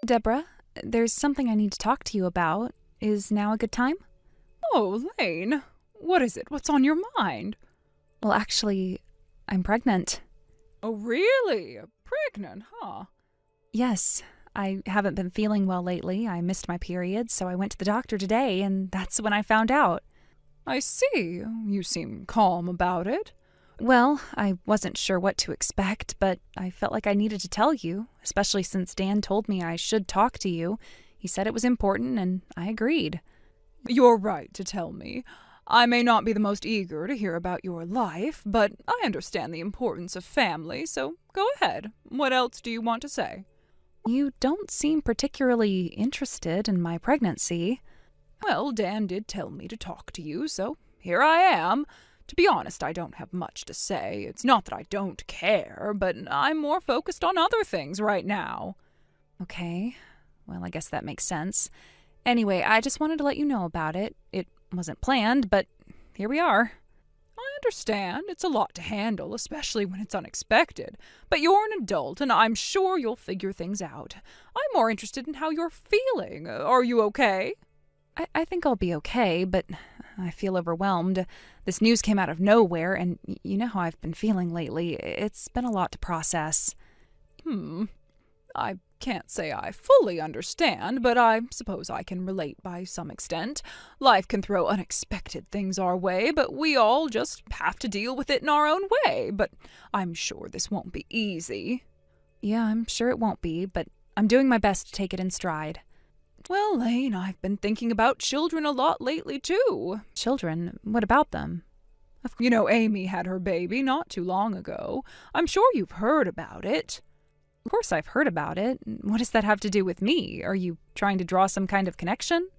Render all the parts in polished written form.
Deborah, there's something I need to talk to you about. Is now a good time? Oh, Lane. What is it? What's on your mind? Well, actually, I'm pregnant. Oh, really? Pregnant, huh? Yes, I haven't been feeling well lately. I missed my period, so I went to the doctor today, and that's when I found out. I see. You seem calm about it. Well, I wasn't sure what to expect, but I felt like I needed to tell you, especially since Dan told me I should talk to you. He said it was important, and I agreed. You're right to tell me. I may not be the most eager to hear about your life, but I understand the importance of family, so go ahead. What else do you want to say? You don't seem particularly interested in my pregnancy. Well, Dan did tell me to talk to you, so here I am. To be honest, I don't have much to say. It's not that I don't care, but I'm more focused on other things right now. Okay, well, I guess that makes sense. Anyway, I just wanted to let you know about it. It wasn't planned, but here we are. I understand. It's a lot to handle, especially when it's unexpected. But you're an adult, and I'm sure you'll figure things out. I'm more interested in how you're feeling. Are you okay? I think I'll be okay, but I feel overwhelmed. This news came out of nowhere, and you know how I've been feeling lately. It's been a lot to process. I can't say I fully understand, but I suppose I can relate by some extent. Life can throw unexpected things our way, but we all just have to deal with it in our own way. But I'm sure this won't be easy. Yeah, I'm sure it won't be, but I'm doing my best to take it in stride. Well, Lane, I've been thinking about children a lot lately, too. Children? What about them? You know, Amy had her baby not too long ago. I'm sure you've heard about it. Of course I've heard about it. What does that have to do with me? Are you trying to draw some kind of connection?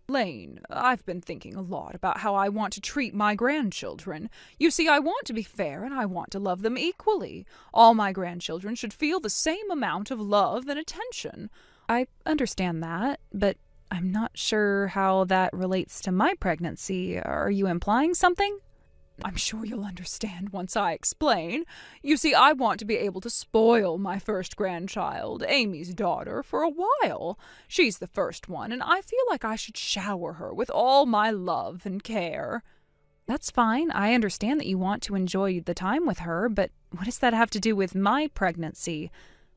Lane, I've been thinking a lot about how I want to treat my grandchildren. You see, I want to be fair and I want to love them equally. All my grandchildren should feel the same amount of love and attention. I understand that, but I'm not sure how that relates to my pregnancy. Are you implying something? I'm sure you'll understand once I explain. You see, I want to be able to spoil my first grandchild, Amy's daughter, for a while. She's the first one, and I feel like I should shower her with all my love and care. That's fine. I understand that you want to enjoy the time with her, but what does that have to do with my pregnancy?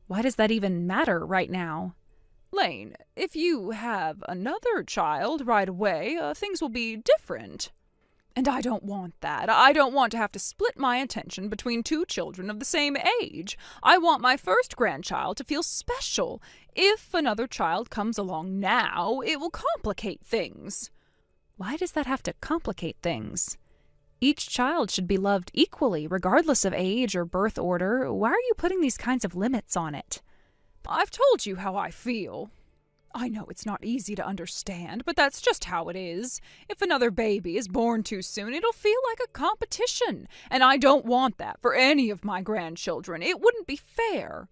Why does that even matter right now? Lane, if you have another child right away, things will be different. And I don't want that. I don't want to have to split my attention between two children of the same age. I want my first grandchild to feel special. If another child comes along now, it will complicate things. Why does that have to complicate things? Each child should be loved equally, regardless of age or birth order. Why are you putting these kinds of limits on it? I've told you how I feel. I know it's not easy to understand, but that's just how it is. If another baby is born too soon, it'll feel like a competition, and I don't want that for any of my grandchildren. It wouldn't be fair.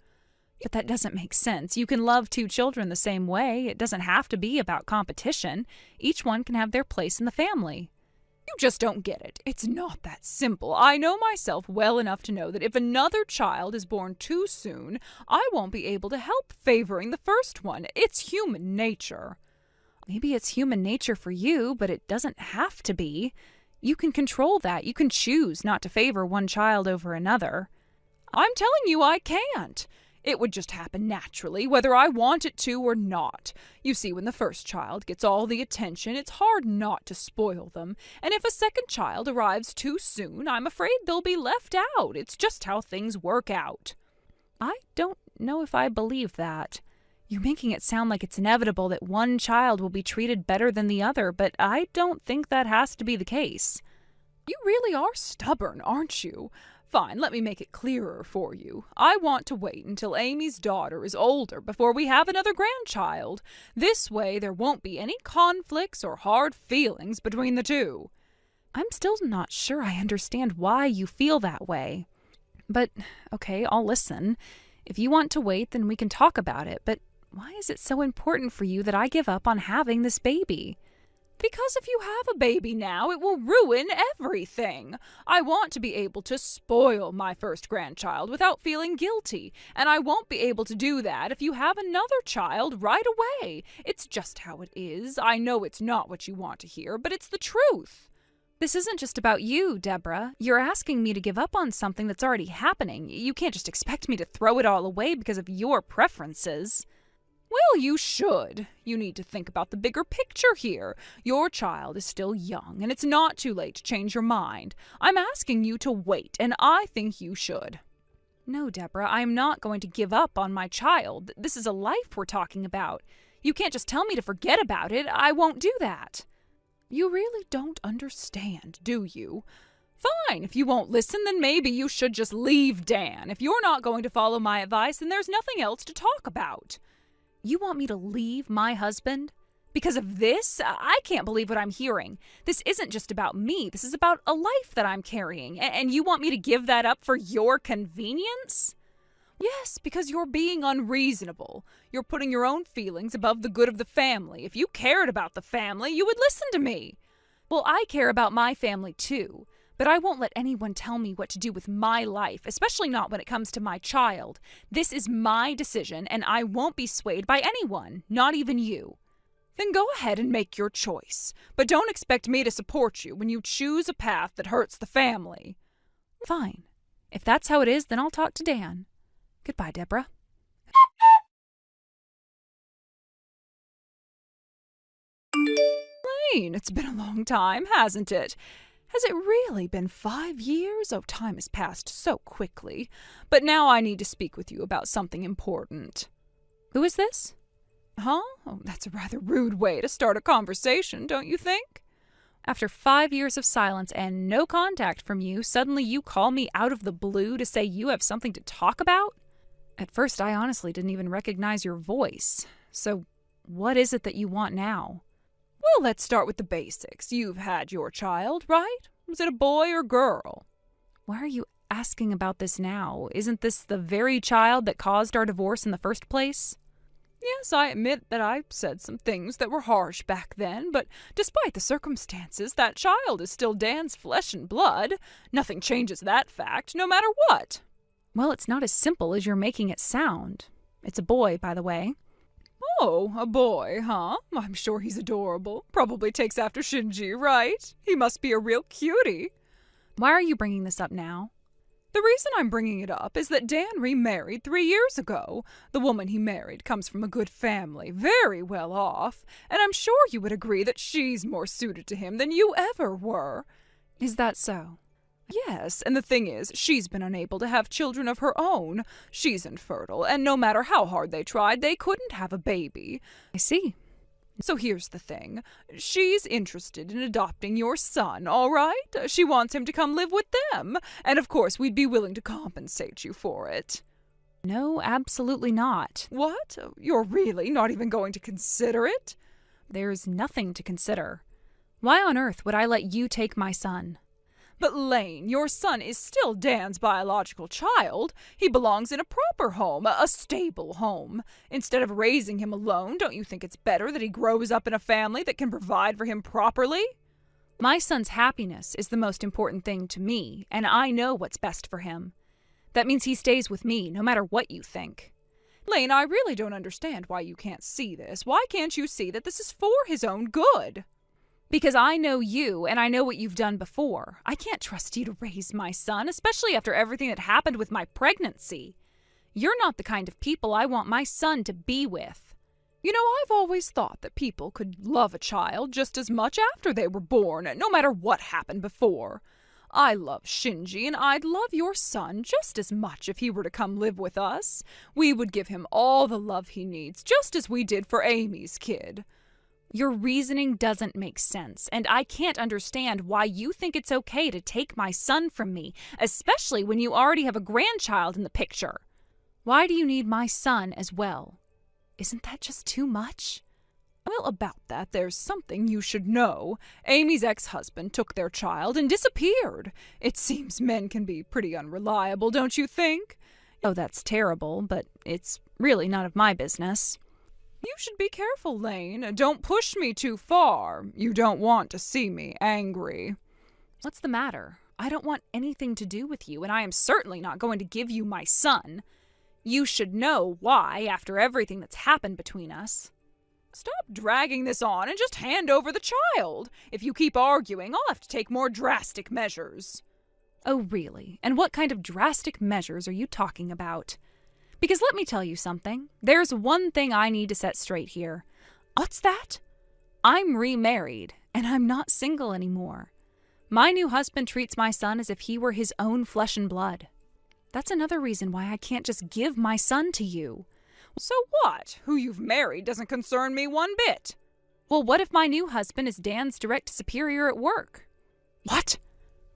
But that doesn't make sense. You can love two children the same way. It doesn't have to be about competition. Each one can have their place in the family. You just don't get it. It's not that simple. I know myself well enough to know that if another child is born too soon, I won't be able to help favoring the first one. It's human nature. Maybe it's human nature for you, but it doesn't have to be. You can control that. You can choose not to favor one child over another. I'm telling you I can't. It would just happen naturally, whether I want it to or not. You see, when the first child gets all the attention, it's hard not to spoil them. And if a second child arrives too soon, I'm afraid they'll be left out. It's just how things work out. I don't know if I believe that. You're making it sound like it's inevitable that one child will be treated better than the other, but I don't think that has to be the case. You really are stubborn, aren't you? Fine, let me make it clearer for you. I want to wait until Amy's daughter is older before we have another grandchild. This way there won't be any conflicts or hard feelings between the two. I'm still not sure I understand why you feel that way. But, okay, I'll listen. If you want to wait, then we can talk about it. But why is it so important for you that I give up on having this baby? Because if you have a baby now, it will ruin everything. I want to be able to spoil my first grandchild without feeling guilty, and I won't be able to do that if you have another child right away. It's just how it is. I know it's not what you want to hear, but it's the truth. This isn't just about you, Deborah. You're asking me to give up on something that's already happening. You can't just expect me to throw it all away because of your preferences. Well, you should. You need to think about the bigger picture here. Your child is still young, and it's not too late to change your mind. I'm asking you to wait, and I think you should. No, Deborah, I'm not going to give up on my child. This is a life we're talking about. You can't just tell me to forget about it. I won't do that. You really don't understand, do you? Fine, if you won't listen, then maybe you should just leave Dan. If you're not going to follow my advice, then there's nothing else to talk about. You want me to leave my husband? Because of this? I can't believe what I'm hearing. This isn't just about me. This is about a life that I'm carrying. And you want me to give that up for your convenience? Yes, because you're being unreasonable. You're putting your own feelings above the good of the family. If you cared about the family, you would listen to me. Well, I care about my family too. But I won't let anyone tell me what to do with my life, especially not when it comes to my child. This is my decision, and I won't be swayed by anyone, not even you. Then go ahead and make your choice. But don't expect me to support you when you choose a path that hurts the family. Fine. If that's how it is, then I'll talk to Dan. Goodbye, Deborah. Lane, it's been a long time, hasn't it? Has it really been 5 years? Oh, time has passed so quickly. But now I need to speak with you about something important. Who is this? Huh? Oh, that's a rather rude way to start a conversation, don't you think? After 5 years of silence and no contact from you, suddenly you call me out of the blue to say you have something to talk about? At first, I honestly didn't even recognize your voice. So, what is it that you want now? Well, let's start with the basics. You've had your child, right? Was it a boy or girl? Why are you asking about this now? Isn't this the very child that caused our divorce in the first place? Yes, I admit that I said some things that were harsh back then, but despite the circumstances, that child is still Dan's flesh and blood. Nothing changes that fact, no matter what. Well, it's not as simple as you're making it sound. It's a boy, by the way. Oh, a boy, huh? I'm sure he's adorable. Probably takes after Shinji, right? He must be a real cutie. Why are you bringing this up now? The reason I'm bringing it up is that Dan remarried 3 years ago. The woman he married comes from a good family, very well off, and I'm sure you would agree that she's more suited to him than you ever were. Is that so? Yes, and the thing is, she's been unable to have children of her own. She's infertile, and no matter how hard they tried, they couldn't have a baby. I see. So here's the thing. She's interested in adopting your son, all right? She wants him to come live with them, and of course we'd be willing to compensate you for it. No, absolutely not. What? You're really not even going to consider it? There's nothing to consider. Why on earth would I let you take my son? But Lane, your son is still Dan's biological child. He belongs in a proper home, a stable home. Instead of raising him alone, don't you think it's better that he grows up in a family that can provide for him properly? My son's happiness is the most important thing to me, and I know what's best for him. That means he stays with me, no matter what you think. Lane, I really don't understand why you can't see this. Why can't you see that this is for his own good? Because I know you, and I know what you've done before. I can't trust you to raise my son, especially after everything that happened with my pregnancy. You're not the kind of people I want my son to be with. You know, I've always thought that people could love a child just as much after they were born, no matter what happened before. I love Shinji, and I'd love your son just as much if he were to come live with us. We would give him all the love he needs, just as we did for Amy's kid. Your reasoning doesn't make sense, and I can't understand why you think it's okay to take my son from me, especially when you already have a grandchild in the picture. Why do you need my son as well? Isn't that just too much? Well, about that, there's something you should know. Amy's ex-husband took their child and disappeared. It seems men can be pretty unreliable, don't you think? Oh, that's terrible, but it's really none of my business. You should be careful, Lane. Don't push me too far. You don't want to see me angry. What's the matter? I don't want anything to do with you, and I am certainly not going to give you my son. You should know why after everything that's happened between us. Stop dragging this on and just hand over the child. If you keep arguing, I'll have to take more drastic measures. Oh, really? And what kind of drastic measures are you talking about? Because let me tell you something. There's one thing I need to set straight here. What's that? I'm remarried, and I'm not single anymore. My new husband treats my son as if he were his own flesh and blood. That's another reason why I can't just give my son to you. So what? Who you've married doesn't concern me one bit. Well, what if my new husband is Dan's direct superior at work? What?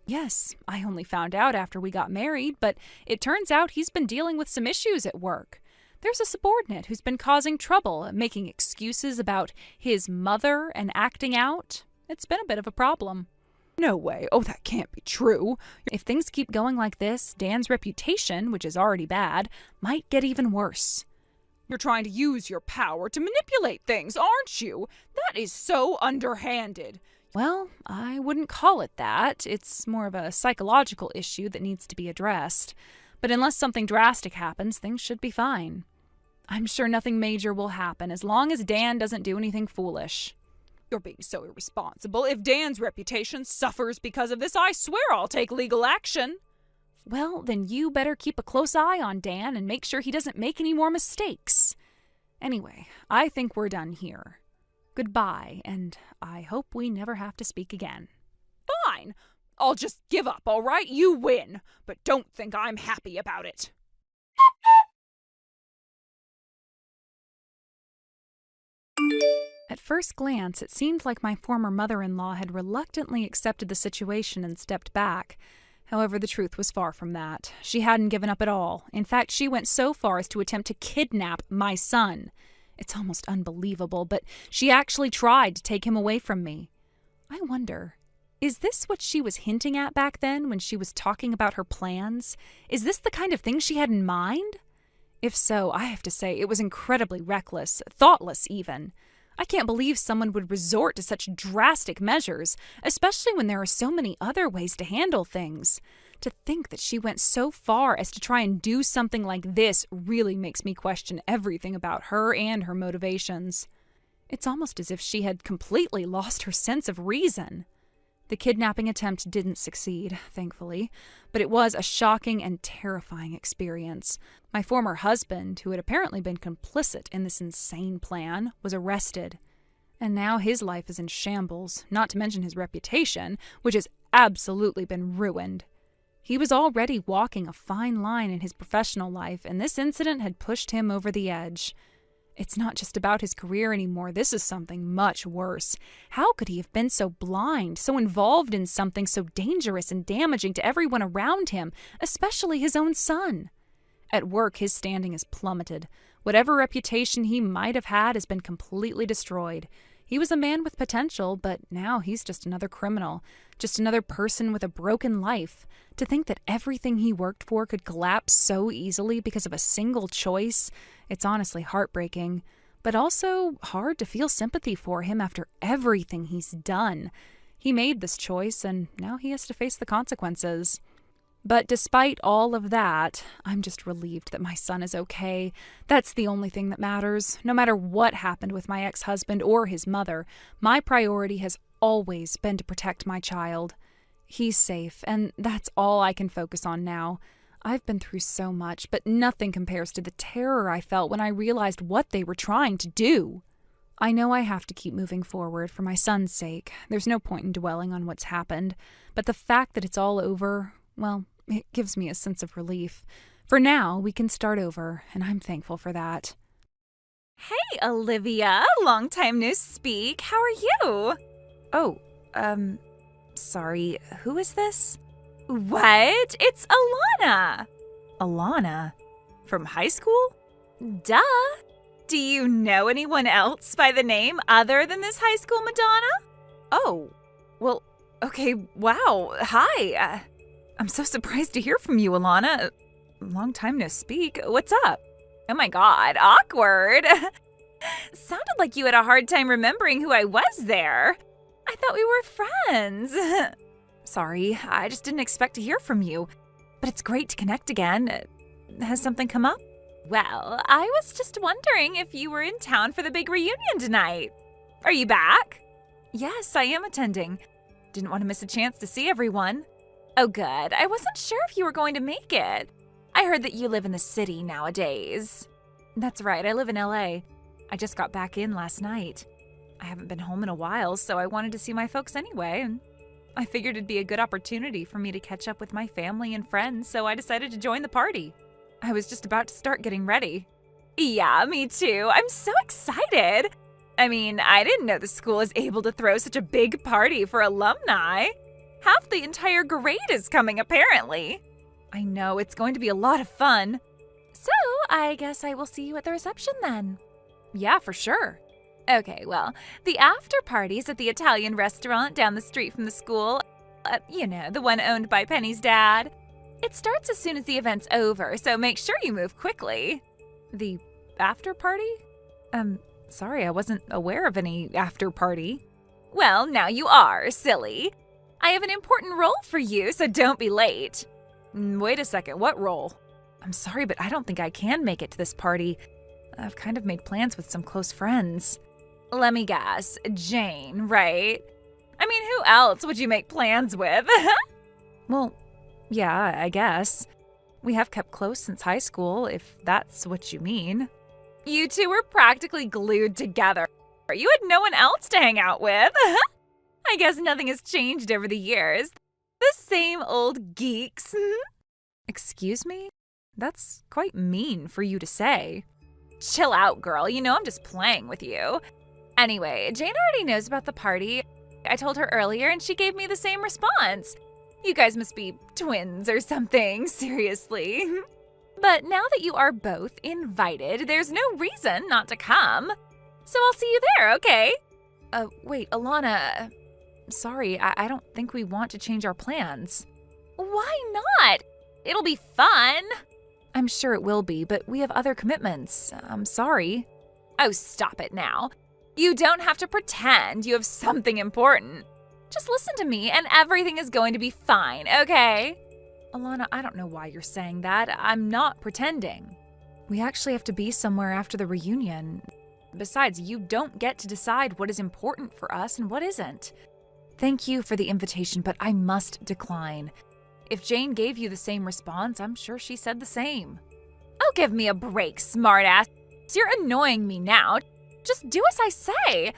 Yes, I only found out after we got married, but it turns out he's been dealing with some issues at work. There's a subordinate who's been causing trouble, making excuses about his mother and acting out. It's been a bit of a problem. No way. Oh, that can't be true. If things keep going like this, Dan's reputation, which is already bad, might get even worse. You're trying to use your power to manipulate things, aren't you? That is so underhanded. Well, I wouldn't call it that. It's more of a psychological issue that needs to be addressed. But unless something drastic happens, things should be fine. I'm sure nothing major will happen as long as Dan doesn't do anything foolish. You're being so irresponsible. If Dan's reputation suffers because of this, I swear I'll take legal action. Well, then you better keep a close eye on Dan and make sure he doesn't make any more mistakes. Anyway, I think we're done here. Goodbye, and I hope we never have to speak again. Fine. I'll just give up, all right? You win. But don't think I'm happy about it. At first glance, it seemed like my former mother-in-law had reluctantly accepted the situation and stepped back. However, the truth was far from that. She hadn't given up at all. In fact, she went so far as to attempt to kidnap my son. It's almost unbelievable, but she actually tried to take him away from me. I wonder, is this what she was hinting at back then when she was talking about her plans? Is this the kind of thing she had in mind? If so, I have to say it was incredibly reckless, thoughtless even. I can't believe someone would resort to such drastic measures, especially when there are so many other ways to handle things. To think that she went so far as to try and do something like this really makes me question everything about her and her motivations. It's almost as if she had completely lost her sense of reason. The kidnapping attempt didn't succeed, thankfully, but it was a shocking and terrifying experience. My former husband, who had apparently been complicit in this insane plan, was arrested. And now his life is in shambles, not to mention his reputation, which has absolutely been ruined. He was already walking a fine line in his professional life, and this incident had pushed him over the edge. It's not just about his career anymore. This is something much worse. How could he have been so blind, so involved in something so dangerous and damaging to everyone around him, especially his own son? At work, his standing has plummeted. Whatever reputation he might have had has been completely destroyed. He was a man with potential, but now he's just another criminal, just another person with a broken life. To think that everything he worked for could collapse so easily because of a single choice, it's honestly heartbreaking, but also hard to feel sympathy for him after everything he's done. He made this choice, and now he has to face the consequences. But despite all of that, I'm just relieved that my son is okay. That's the only thing that matters. No matter what happened with my ex-husband or his mother, my priority has always been to protect my child. He's safe, and that's all I can focus on now. I've been through so much, but nothing compares to the terror I felt when I realized what they were trying to do. I know I have to keep moving forward for my son's sake. There's no point in dwelling on what's happened, but the fact that it's all over, well, it gives me a sense of relief. For now, we can start over, and I'm thankful for that. Hey, Olivia. Long time no speak. How are you? Oh, sorry. Who is this? What? It's Alana. Alana? From high school? Duh. Do you know anyone else by the name other than this high school Madonna? Oh, well, okay, wow. Hi. I'm so surprised to hear from you, Alana. Long time no speak. What's up? Oh my god, awkward. Sounded like you had a hard time remembering who I was there. I thought we were friends. Sorry, I just didn't expect to hear from you. But it's great to connect again. Has something come up? Well, I was just wondering if you were in town for the big reunion tonight. Are you back? Yes, I am attending. Didn't want to miss a chance to see everyone. Oh, good. I wasn't sure if you were going to make it. I heard that you live in the city nowadays. That's right, I live in LA. I just got back in last night. I haven't been home in a while, so I wanted to see my folks anyway, and I figured it'd be a good opportunity for me to catch up with my family and friends, so I decided to join the party. I was just about to start getting ready. Yeah, me too. I'm so excited. I mean, I didn't know the school is able to throw such a big party for alumni. Half the entire grade is coming, apparently. I know, it's going to be a lot of fun. So, I guess I will see you at the reception then. Yeah, for sure. Okay, well, the after party's at the Italian restaurant down the street from the school. The one owned by Penny's dad. It starts as soon as the event's over, so make sure you move quickly. The after party? Sorry, I wasn't aware of any after party. Well, now you are, silly. I have an important role for you, so don't be late. Wait a second, what role? I'm sorry, but I don't think I can make it to this party. I've kind of made plans with some close friends. Let me guess, Jane, right? I mean, who else would you make plans with? Well, yeah, I guess. We have kept close since high school, if that's what you mean. You two were practically glued together. You had no one else to hang out with. I guess nothing has changed over the years. The same old geeks. Excuse me? That's quite mean for you to say. Chill out, girl. You know I'm just playing with you. Anyway, Jane already knows about the party. I told her earlier and she gave me the same response. You guys must be twins or something, seriously. But now that you are both invited, there's no reason not to come. So I'll see you there, okay? Wait, Alana. Sorry, I don't think we want to change our plans. Why not? It'll be fun. I'm sure it will be, but we have other commitments. I'm sorry. Oh, stop it now. You don't have to pretend you have something important. Just listen to me and everything is going to be fine, okay? Alana, I don't know why you're saying that. I'm not pretending. We actually have to be somewhere after the reunion. Besides, you don't get to decide what is important for us and what isn't. Thank you for the invitation, but I must decline. If Jane gave you the same response, I'm sure she said the same. Oh, give me a break, smartass. You're annoying me now. Just do as I say.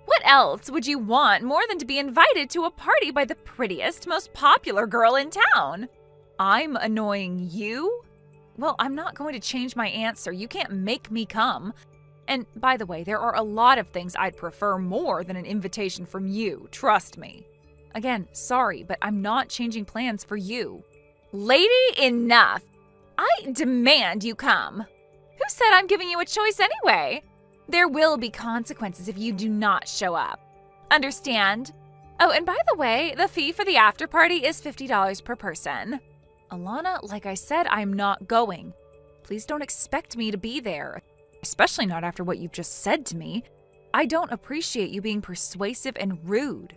What else would you want more than to be invited to a party by the prettiest, most popular girl in town? I'm annoying you? Well, I'm not going to change my answer. You can't make me come. And by the way, there are a lot of things I'd prefer more than an invitation from you, trust me. Again, sorry, but I'm not changing plans for you. Lady, enough. I demand you come. Who said I'm giving you a choice anyway? There will be consequences if you do not show up. Understand? Oh, and by the way, the fee for the after party is $50 per person. Alana, like I said, I'm not going. Please don't expect me to be there, especially not after what you've just said to me. I don't appreciate you being persuasive and rude.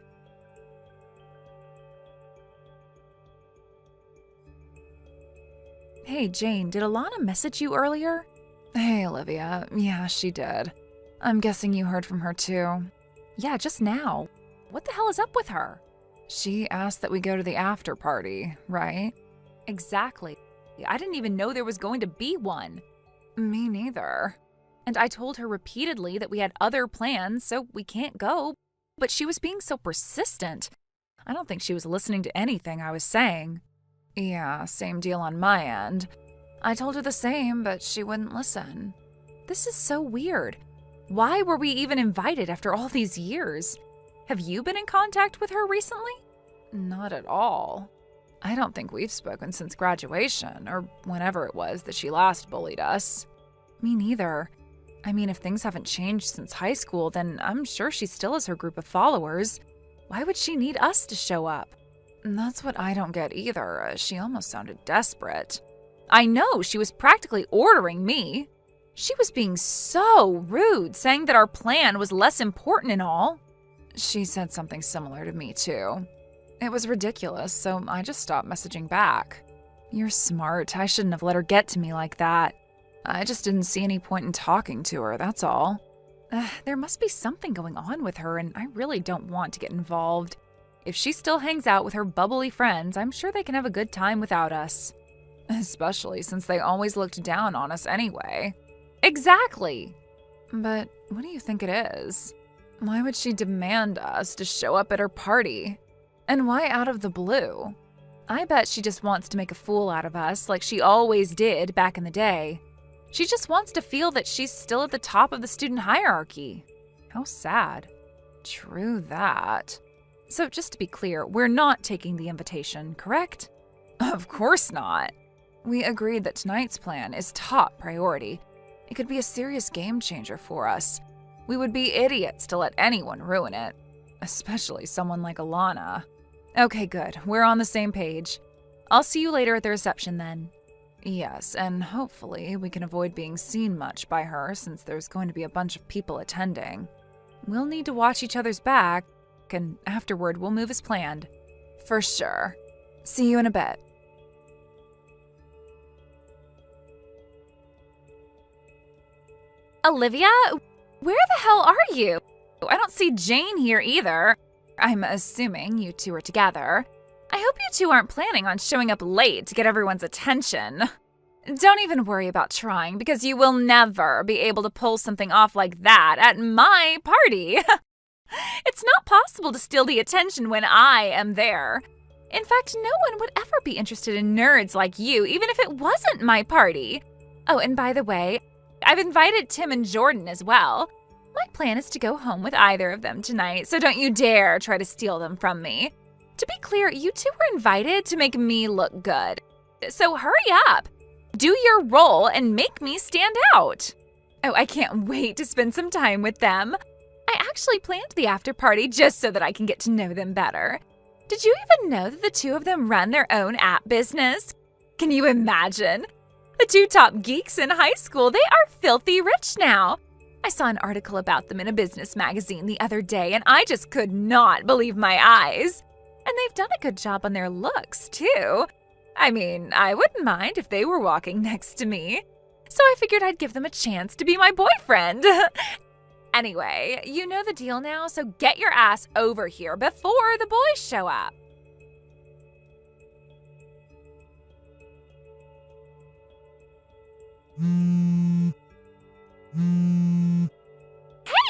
Hey, Jane, did Alana message you earlier? Hey, Olivia. Yeah, she did. I'm guessing you heard from her too. Yeah, just now. What the hell is up with her? She asked that we go to the after party, right? Exactly. I didn't even know there was going to be one. Me neither. And I told her repeatedly that we had other plans, so we can't go. But she was being so persistent. I don't think she was listening to anything I was saying. Yeah, same deal on my end. I told her the same, but she wouldn't listen. This is so weird. Why were we even invited after all these years? Have you been in contact with her recently? Not at all. I don't think we've spoken since graduation, or whenever it was that she last bullied us. Me neither. I mean, if things haven't changed since high school, then I'm sure she still has her group of followers. Why would she need us to show up? That's what I don't get either. She almost sounded desperate. I know, she was practically ordering me. She was being so rude, saying that our plan was less important and all. She said something similar to me, too. It was ridiculous, so I just stopped messaging back. You're smart. I shouldn't have let her get to me like that. I just didn't see any point in talking to her, that's all. There must be something going on with her, and I really don't want to get involved. If she still hangs out with her bubbly friends, I'm sure they can have a good time without us. Especially since they always looked down on us anyway. Exactly. But what do you think it is? Why would she demand us to show up at her party? And why out of the blue? I bet she just wants to make a fool out of us like she always did back in the day. She just wants to feel that she's still at the top of the student hierarchy. How sad. True that. So just to be clear, we're not taking the invitation, correct? Of course not. We agreed that tonight's plan is top priority. It could be a serious game changer for us. We would be idiots to let anyone ruin it, especially someone like Alana. Okay, good. We're on the same page. I'll see you later at the reception then. Yes, and hopefully we can avoid being seen much by her since there's going to be a bunch of people attending. We'll need to watch each other's back, and afterward we'll move as planned. For sure. See you in a bit. Olivia? Where the hell are you? I don't see Jane here either. I'm assuming you two are together. I hope you two aren't planning on showing up late to get everyone's attention. Don't even worry about trying, because you will never be able to pull something off like that at my party. It's not possible to steal the attention when I am there. In fact, no one would ever be interested in nerds like you, even if it wasn't my party. Oh, and by the way, I've invited Tim and Jordan as well. My plan is to go home with either of them tonight, so don't you dare try to steal them from me. To be clear, you two were invited to make me look good. So hurry up. Do your role and make me stand out. Oh, I can't wait to spend some time with them. I actually planned the after party just so that I can get to know them better. Did you even know that the two of them run their own app business? Can you imagine? The two top geeks in high school, they are filthy rich now. I saw an article about them in a business magazine the other day, and I just could not believe my eyes. And they've done a good job on their looks, too. I mean, I wouldn't mind if they were walking next to me. So I figured I'd give them a chance to be my boyfriend. Anyway, you know the deal now, so get your ass over here before the boys show up.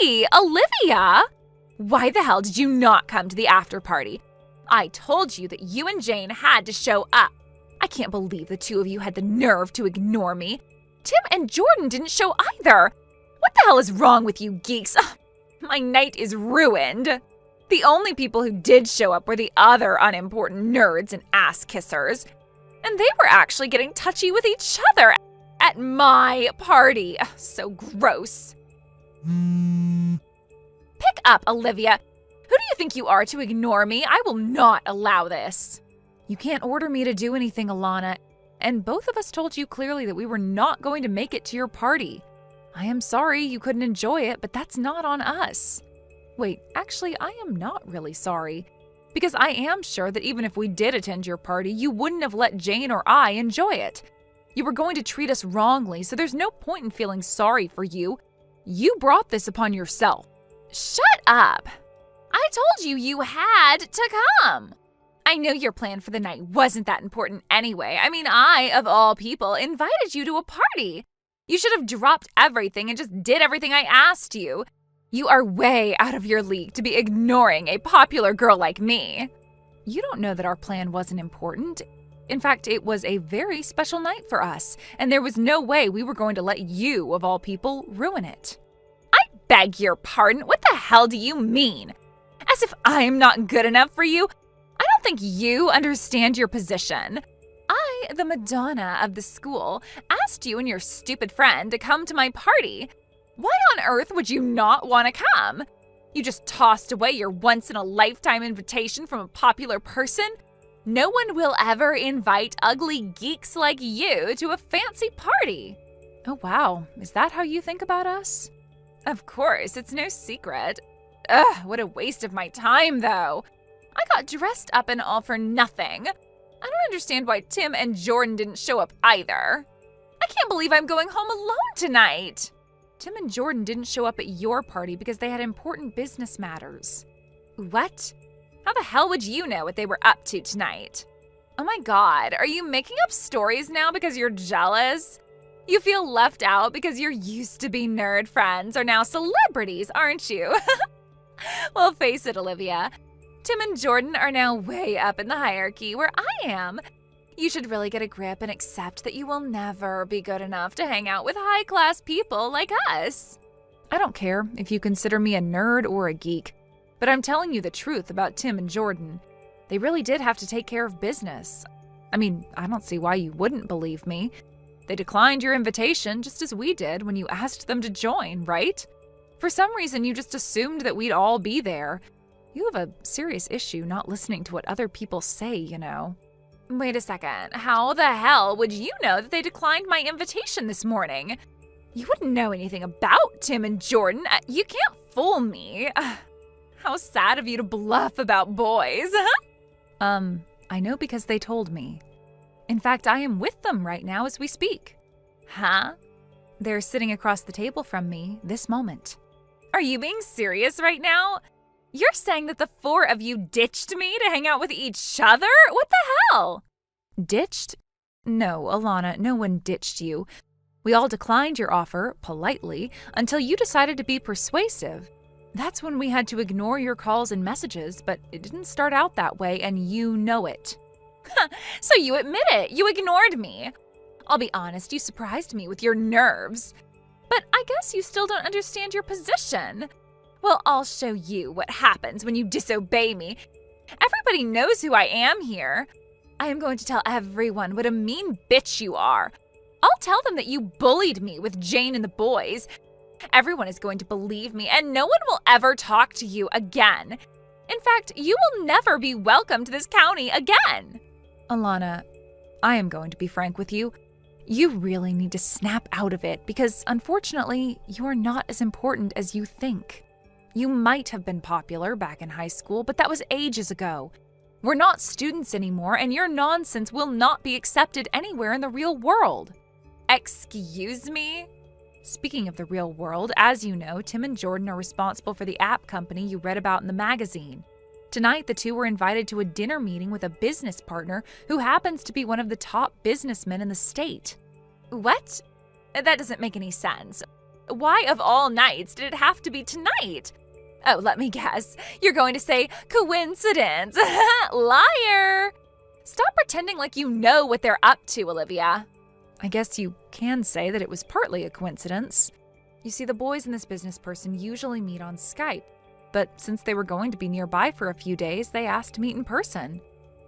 Hey, Olivia! Why the hell did you not come to the after party? I told you that you and Jane had to show up. I can't believe the two of you had the nerve to ignore me. Tim and Jordan didn't show either. What the hell is wrong with you geeks? Ugh, my night is ruined. The only people who did show up were the other unimportant nerds and ass kissers. And they were actually getting touchy with each other at my party. Ugh, so gross. Pick up, Olivia. Who do you think you are to ignore me? I will not allow this. You can't order me to do anything, Alana. And both of us told you clearly that we were not going to make it to your party. I am sorry you couldn't enjoy it, but that's not on us. Wait, actually, I am not really sorry. Because I am sure that even if we did attend your party, you wouldn't have let Jane or I enjoy it. You were going to treat us wrongly, so there's no point in feeling sorry for you. You brought this upon yourself. Shut up. I told you you had to come. I know your plan for the night wasn't that important anyway. I mean, I, of all people, invited you to a party. You should have dropped everything and just did everything I asked you. You are way out of your league to be ignoring a popular girl like me. You don't know that our plan wasn't important. In fact, it was a very special night for us, and there was no way we were going to let you, of all people, ruin it. I beg your pardon. What the hell do you mean? As if I'm not good enough for you? I don't think you understand your position. I, the Madonna of the school, asked you and your stupid friend to come to my party. Why on earth would you not want to come? You just tossed away your once-in-a-lifetime invitation from a popular person? No one will ever invite ugly geeks like you to a fancy party. Oh, wow. Is that how you think about us? Of course, it's no secret. Ugh, what a waste of my time, though. I got dressed up and all for nothing. I don't understand why Tim and Jordan didn't show up either. I can't believe I'm going home alone tonight. Tim and Jordan didn't show up at your party because they had important business matters. What? How the hell would you know what they were up to tonight? Oh my god, are you making up stories now because you're jealous? You feel left out because your used-to-be nerd friends are now celebrities, aren't you? Well, face it, Olivia. Tim and Jordan are now way up in the hierarchy where I am. You should really get a grip and accept that you will never be good enough to hang out with high-class people like us. I don't care if you consider me a nerd or a geek, but I'm telling you the truth about Tim and Jordan. They really did have to take care of business. I mean, I don't see why you wouldn't believe me. They declined your invitation just as we did when you asked them to join, right? For some reason, you just assumed that we'd all be there. You have a serious issue not listening to what other people say, you know. Wait a second. How the hell would you know that they declined my invitation this morning? You wouldn't know anything about Tim and Jordan. You can't fool me. How sad of you to bluff about boys. I know because they told me. In fact, I am with them right now as we speak. Huh? They're sitting across the table from me this moment. Are you being serious right now? You're saying that the four of you ditched me to hang out with each other? What the hell? Ditched? No, Alana, no one ditched you. We all declined your offer, politely, until you decided to be persuasive. That's when we had to ignore your calls and messages, but it didn't start out that way, and you know it. So you admit it. You ignored me. I'll be honest, you surprised me with your nerves. But I guess you still don't understand your position. Well, I'll show you what happens when you disobey me. Everybody knows who I am here. I am going to tell everyone what a mean bitch you are. I'll tell them that you bullied me with Jane and the boys. Everyone is going to believe me, and no one will ever talk to you again. In fact, you will never be welcome to this county again. Alana, I am going to be frank with you. You really need to snap out of it because, unfortunately, you are not as important as you think. You might have been popular back in high school, but that was ages ago. We're not students anymore, and your nonsense will not be accepted anywhere in the real world. Excuse me? Speaking of the real world, as you know, Tim and Jordan are responsible for the app company you read about in the magazine. Tonight, the two were invited to a dinner meeting with a business partner who happens to be one of the top businessmen in the state. What? That doesn't make any sense. Why, of all nights, did it have to be tonight? Oh, let me guess. You're going to say coincidence. Liar! Stop pretending like you know what they're up to, Olivia. I guess you can say that it was partly a coincidence. You see, the boys and this business person usually meet on Skype. But since they were going to be nearby for a few days, they asked to meet in person.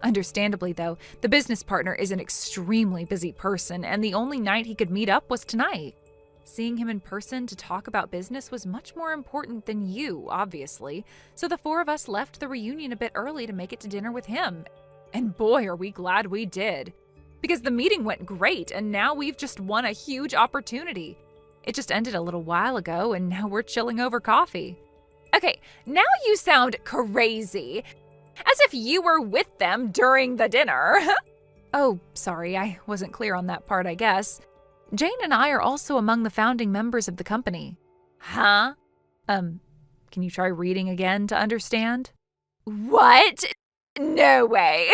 Understandably, though, the business partner is an extremely busy person, and the only night he could meet up was tonight. Seeing him in person to talk about business was much more important than you, obviously, so the four of us left the reunion a bit early to make it to dinner with him. And boy, are we glad we did. Because the meeting went great, and now we've just won a huge opportunity. It just ended a little while ago, and now we're chilling over coffee. Okay, now you sound crazy. As if you were with them during the dinner. Oh, sorry, I wasn't clear on that part, I guess. Jane and I are also among the founding members of the company. Huh? Can you try reading again to understand? What? No way.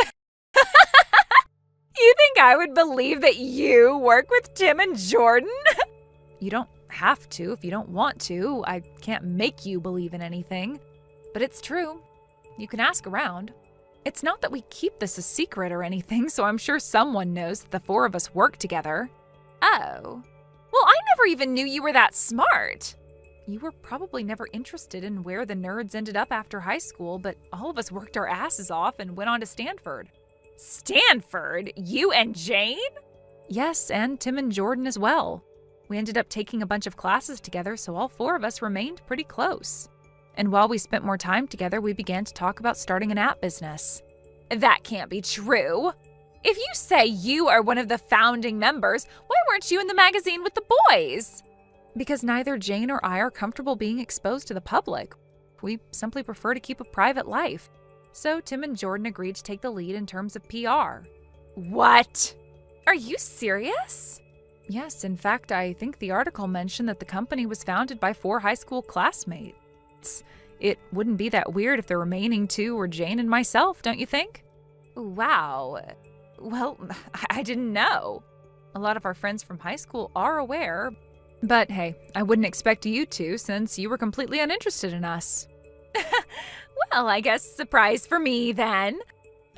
You think I would believe that you work with Tim and Jordan? You don't have to if you don't want to. I can't make you believe in anything. But it's true. You can ask around. It's not that we keep this a secret or anything, so I'm sure someone knows that the four of us work together. Oh. Well, I never even knew you were that smart. You were probably never interested in where the nerds ended up after high school, but all of us worked our asses off and went on to Stanford. Stanford? You and Jane? Yes, and Tim and Jordan as well. We ended up taking a bunch of classes together, so all four of us remained pretty close. And while we spent more time together, we began to talk about starting an app business. That can't be true. If you say you are one of the founding members, why weren't you in the magazine with the boys? Because neither Jane or I are comfortable being exposed to the public. We simply prefer to keep a private life. So Tim and Jordan agreed to take the lead in terms of PR. What? Are you serious? Yes, in fact, I think the article mentioned that the company was founded by 4 high school classmates. It wouldn't be that weird if the remaining 2 were Jane and myself, don't you think? Wow. Well, I didn't know. A lot of our friends from high school are aware, but hey, I wouldn't expect you to since you were completely uninterested in us. Well, I guess surprise for me then.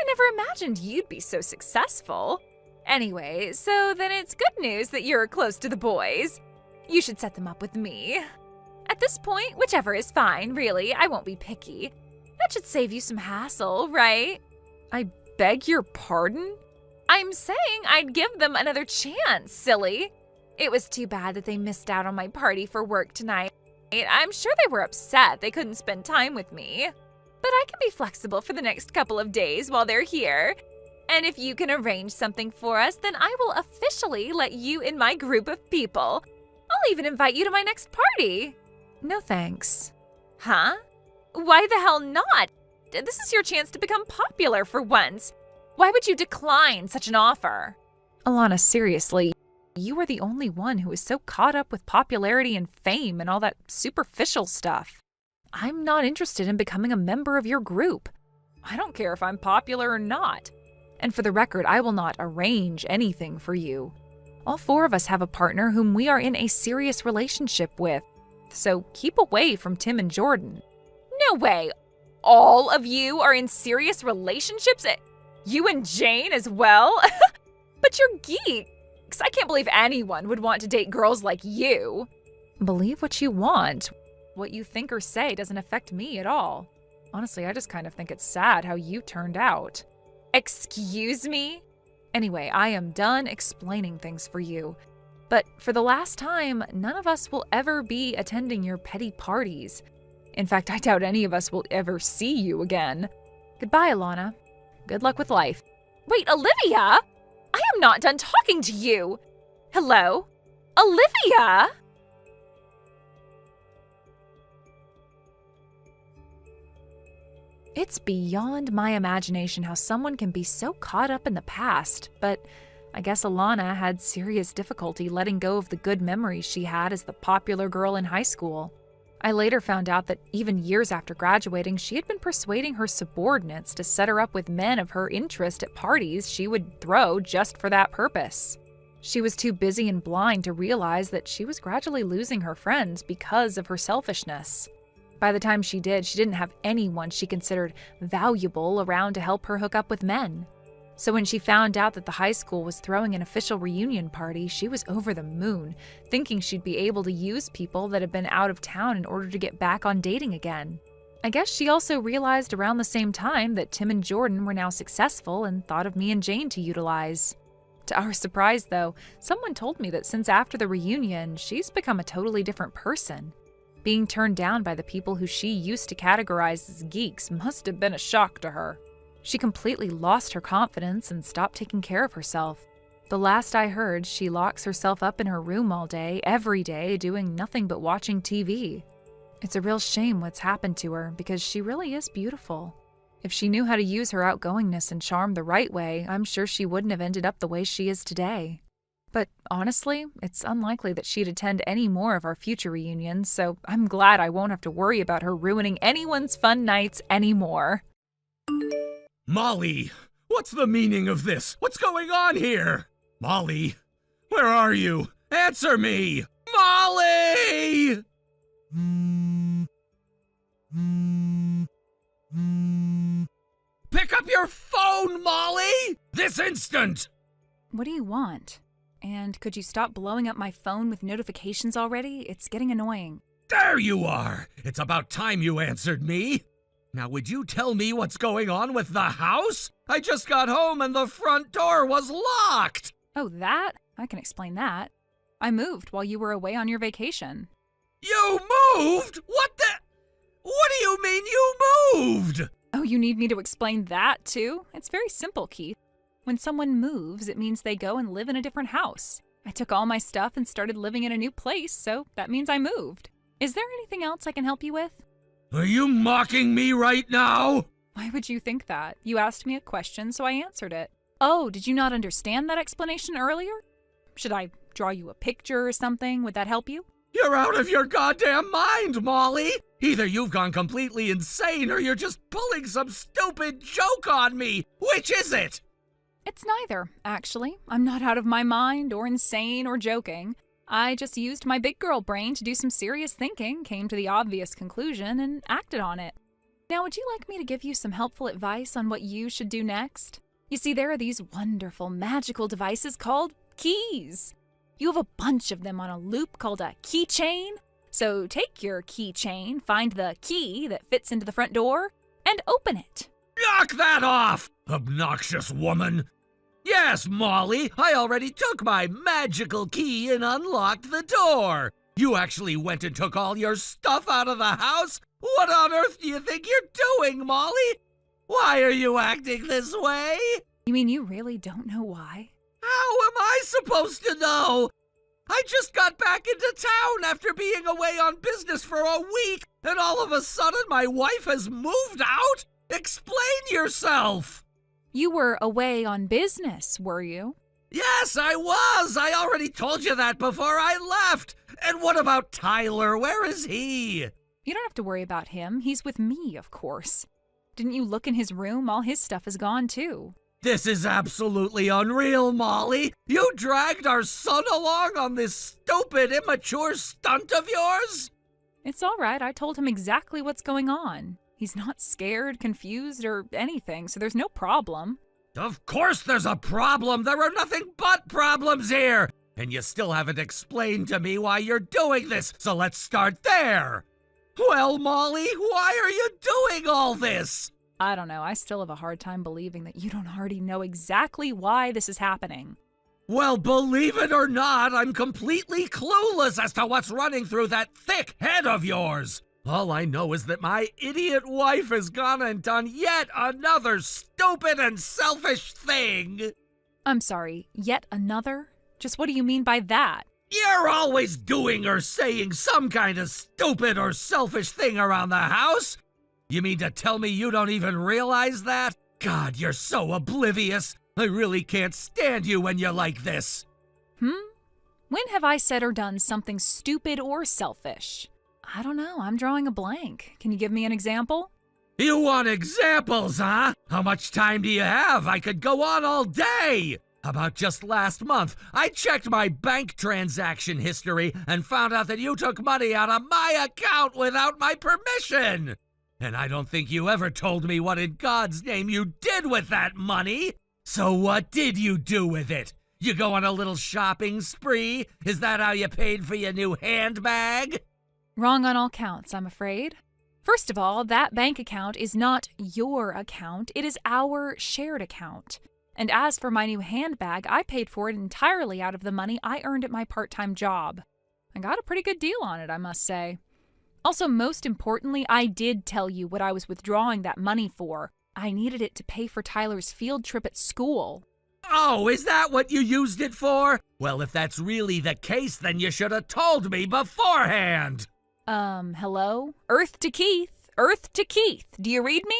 I never imagined you'd be so successful. Anyway, so then it's good news that you're close to the boys. You should set them up with me. At this point, whichever is fine, really. I won't be picky. That should save you some hassle, right? I beg your pardon? I'm saying I'd give them another chance, silly. It was too bad that they missed out on my party for work tonight. I'm sure they were upset they couldn't spend time with me. But I can be flexible for the next couple of days while they're here. And if you can arrange something for us, then I will officially let you in my group of people. I'll even invite you to my next party. No thanks. Huh? Why the hell not? This is your chance to become popular for once. Why would you decline such an offer? Alana, seriously, you are the only one who is so caught up with popularity and fame and all that superficial stuff. I'm not interested in becoming a member of your group. I don't care if I'm popular or not. And for the record, I will not arrange anything for you. All 4 of us have a partner whom we are in a serious relationship with. So keep away from Tim and Jordan. No way. All of you are in serious relationships? You and Jane as well? But you're geeks. I can't believe anyone would want to date girls like you. Believe what you want. What you think or say doesn't affect me at all. Honestly, I just kind of think it's sad how you turned out. Excuse me? Anyway, I am done explaining things for you. But for the last time, none of us will ever be attending your petty parties. In fact, I doubt any of us will ever see you again. Goodbye, Alana. Good luck with life. Wait, Olivia? I am not done talking to you. Hello? Olivia? It's beyond my imagination how someone can be so caught up in the past, but I guess Alana had serious difficulty letting go of the good memories she had as the popular girl in high school. I later found out that even years after graduating, she had been persuading her subordinates to set her up with men of her interest at parties she would throw just for that purpose. She was too busy and blind to realize that she was gradually losing her friends because of her selfishness. By the time she did, she didn't have anyone she considered valuable around to help her hook up with men. So when she found out that the high school was throwing an official reunion party, she was over the moon, thinking she'd be able to use people that had been out of town in order to get back on dating again. I guess she also realized around the same time that Tim and Jordan were now successful and thought of me and Jane to utilize. To our surprise, though, someone told me that since after the reunion, she's become a totally different person. Being turned down by the people who she used to categorize as geeks must have been a shock to her. She completely lost her confidence and stopped taking care of herself. The last I heard, she locks herself up in her room all day, every day, doing nothing but watching TV. It's a real shame what's happened to her because she really is beautiful. If she knew how to use her outgoingness and charm the right way, I'm sure she wouldn't have ended up the way she is today. But honestly, it's unlikely that she'd attend any more of our future reunions, so I'm glad I won't have to worry about her ruining anyone's fun nights anymore. Molly, what's the meaning of this? What's going on here? Molly, where are you? Answer me! Molly! Pick up your phone, Molly! This instant! What do you want? And could you stop blowing up my phone with notifications already? It's getting annoying. There you are! It's about time you answered me. Now would you tell me what's going on with the house? I just got home and the front door was locked! Oh, that? I can explain that. I moved while you were away on your vacation. You moved? What do you mean you moved? Oh, you need me to explain that too? It's very simple, Keith. When someone moves, it means they go and live in a different house. I took all my stuff and started living in a new place, so that means I moved. Is there anything else I can help you with? Are you mocking me right now? Why would you think that? You asked me a question, so I answered it. Oh, did you not understand that explanation earlier? Should I draw you a picture or something? Would that help you? You're out of your goddamn mind, Molly! Either you've gone completely insane or you're just pulling some stupid joke on me! Which is it? It's neither, actually. I'm not out of my mind or insane or joking. I just used my big girl brain to do some serious thinking, came to the obvious conclusion, and acted on it. Now, would you like me to give you some helpful advice on what you should do next? You see, there are these wonderful, magical devices called keys. You have a bunch of them on a loop called a keychain. So take your keychain, find the key that fits into the front door, and open it. Knock that off, obnoxious woman! Yes, Molly, I already took my magical key and unlocked the door. You actually went and took all your stuff out of the house? What on earth do you think you're doing, Molly? Why are you acting this way? You mean you really don't know why? How am I supposed to know? I just got back into town after being away on business for a week, and all of a sudden my wife has moved out? Explain yourself! You were away on business, were you? Yes, I was! I already told you that before I left! And what about Tyler? Where is he? You don't have to worry about him. He's with me, of course. Didn't you look in his room? All his stuff is gone, too. This is absolutely unreal, Molly! You dragged our son along on this stupid, immature stunt of yours? It's all right. I told him exactly what's going on. He's not scared, confused, or anything, so there's no problem. Of course there's a problem! There are nothing but problems here! And you still haven't explained to me why you're doing this, so let's start there! Well, Molly, why are you doing all this? I don't know. I still have a hard time believing that you don't already know exactly why this is happening. Well, believe it or not, I'm completely clueless as to what's running through that thick head of yours. All I know is that my idiot wife has gone and done yet another stupid and selfish thing. I'm sorry, yet another? Just what do you mean by that? You're always doing or saying some kind of stupid or selfish thing around the house. You mean to tell me you don't even realize that? God, you're so oblivious. I really can't stand you when you're like this. When have I said or done something stupid or selfish? I don't know. I'm drawing a blank. Can you give me an example? You want examples, huh? How much time do you have? I could go on all day. How about just last month? I checked my bank transaction history and found out that you took money out of my account without my permission. And I don't think you ever told me what in God's name you did with that money. So what did you do with it? You go on a little shopping spree? Is that how you paid for your new handbag? Wrong on all counts, I'm afraid. First of all, that bank account is not your account. It is our shared account. And as for my new handbag, I paid for it entirely out of the money I earned at my part-time job. I got a pretty good deal on it, I must say. Also, most importantly, I did tell you what I was withdrawing that money for. I needed it to pay for Tyler's field trip at school. Oh, is that what you used it for? Well, if that's really the case, then you should have told me beforehand. Hello? Earth to Keith. Earth to Keith. Do you read me?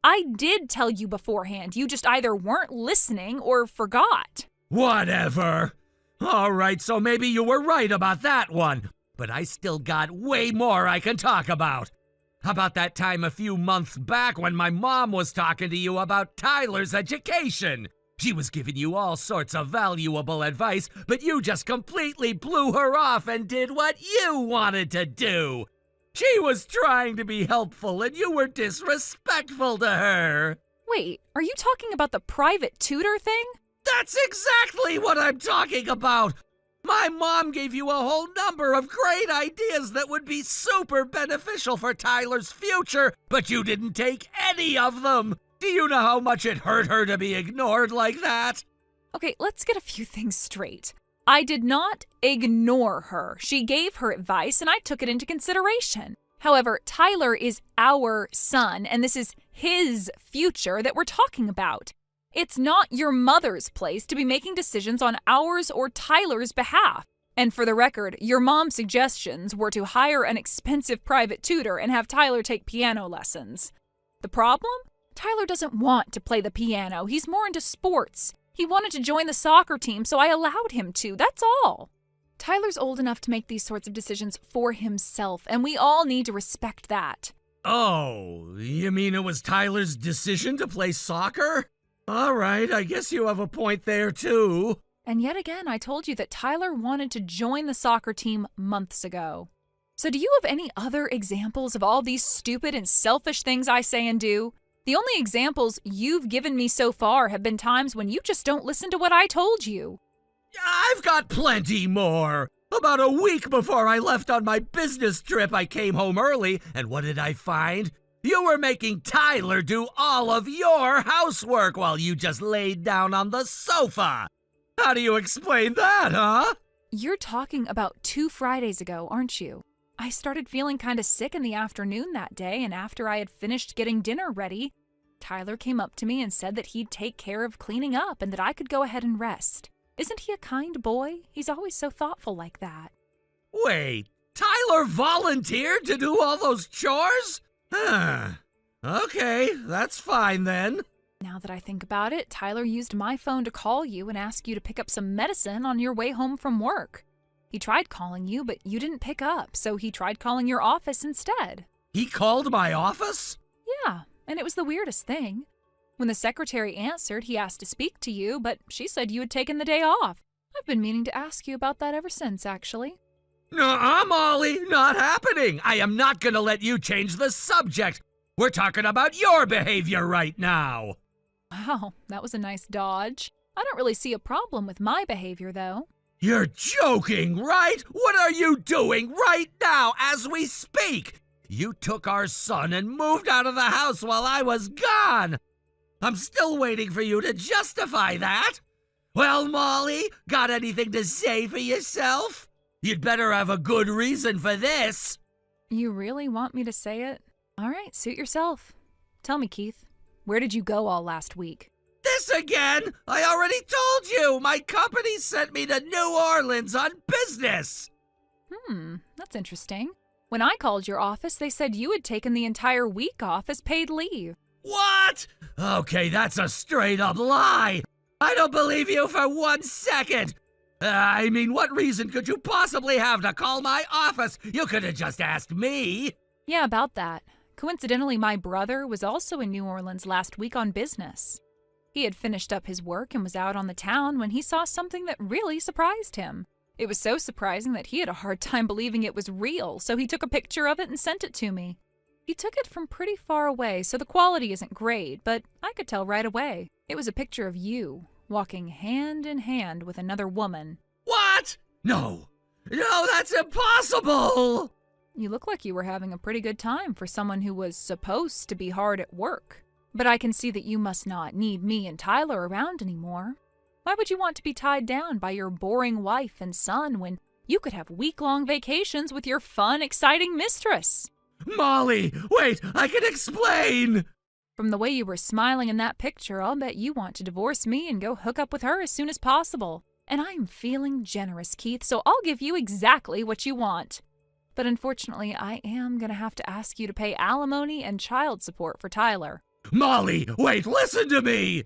I did tell you beforehand. You just either weren't listening or forgot. Whatever. All right, so maybe you were right about that one. But I still got way more I can talk about. How about that time a few months back when my mom was talking to you about Tyler's education? She was giving you all sorts of valuable advice, but you just completely blew her off and did what you wanted to do. She was trying to be helpful and you were disrespectful to her. Wait, are you talking about the private tutor thing? That's exactly what I'm talking about. My mom gave you a whole number of great ideas that would be super beneficial for Tyler's future, but you didn't take any of them. Do you know how much it hurt her to be ignored like that? Okay, let's get a few things straight. I did not ignore her. She gave her advice and I took it into consideration. However, Tyler is our son and this is his future that we're talking about. It's not your mother's place to be making decisions on ours or Tyler's behalf. And for the record, your mom's suggestions were to hire an expensive private tutor and have Tyler take piano lessons. The problem? Tyler doesn't want to play the piano. He's more into sports. He wanted to join the soccer team, so I allowed him to. That's all. Tyler's old enough to make these sorts of decisions for himself, and we all need to respect that. Oh, you mean it was Tyler's decision to play soccer? All right, I guess you have a point there, too. And yet again, I told you that Tyler wanted to join the soccer team months ago. So do you have any other examples of all these stupid and selfish things I say and do? The only examples you've given me so far have been times when you just don't listen to what I told you. I've got plenty more. About a week before I left on my business trip, I came home early, and what did I find? You were making Tyler do all of your housework while you just laid down on the sofa. How do you explain that, huh? You're talking about 2 Fridays ago, aren't you? I started feeling kind of sick in the afternoon that day, and after I had finished getting dinner ready, Tyler came up to me and said that he'd take care of cleaning up and that I could go ahead and rest. Isn't he a kind boy? He's always so thoughtful like that. Wait, Tyler volunteered to do all those chores? Okay, that's fine then. Now that I think about it, Tyler used my phone to call you and ask you to pick up some medicine on your way home from work. He tried calling you, but you didn't pick up, so he tried calling your office instead. He called my office? Yeah, and it was the weirdest thing. When the secretary answered, he asked to speak to you, but she said you had taken the day off. I've been meaning to ask you about that ever since, actually. Nuh-uh, Molly, not happening. I am not going to let you change the subject. We're talking about your behavior right now. Wow, that was a nice dodge. I don't really see a problem with my behavior, though. You're joking, right? What are you doing right now as we speak? You took our son and moved out of the house while I was gone. I'm still waiting for you to justify that. Well, Molly, got anything to say for yourself? You'd better have a good reason for this. You really want me to say it? All right, suit yourself. Tell me, Keith, where did you go all last week? This again? I already told you. My company sent me to New Orleans on business. That's interesting. When I called your office, they said you had taken the entire week off as paid leave. What? Okay, that's a straight-up lie. I don't believe you for 1 second. I mean, what reason could you possibly have to call my office? You could have just asked me. Yeah, about that. Coincidentally, my brother was also in New Orleans last week on business. He had finished up his work and was out on the town when he saw something that really surprised him. It was so surprising that he had a hard time believing it was real, so he took a picture of it and sent it to me. He took it from pretty far away, so the quality isn't great, but I could tell right away. It was a picture of you, walking hand in hand with another woman. What? No, that's impossible! You look like you were having a pretty good time for someone who was supposed to be hard at work. But I can see that you must not need me and Tyler around anymore. Why would you want to be tied down by your boring wife and son when you could have week-long vacations with your fun, exciting mistress? Molly, wait, I can explain! From the way you were smiling in that picture, I'll bet you want to divorce me and go hook up with her as soon as possible. And I'm feeling generous, Keith, so I'll give you exactly what you want. But unfortunately, I am going to have to ask you to pay alimony and child support for Tyler. Molly, wait, listen to me!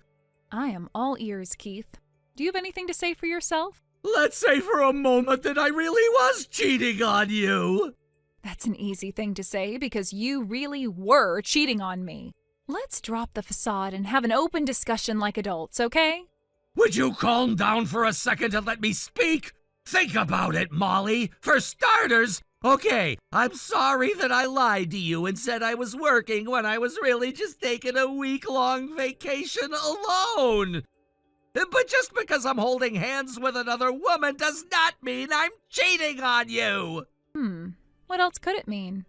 I am all ears, Keith. Do you have anything to say for yourself? Let's say for a moment that I really was cheating on you. That's an easy thing to say because you really were cheating on me. Let's drop the facade and have an open discussion like adults, okay? Would you calm down for a second and let me speak? Think about it, Molly. For starters, okay, I'm sorry that I lied to you and said I was working when I was really just taking a week-long vacation alone. But just because I'm holding hands with another woman does not mean I'm cheating on you. What else could it mean?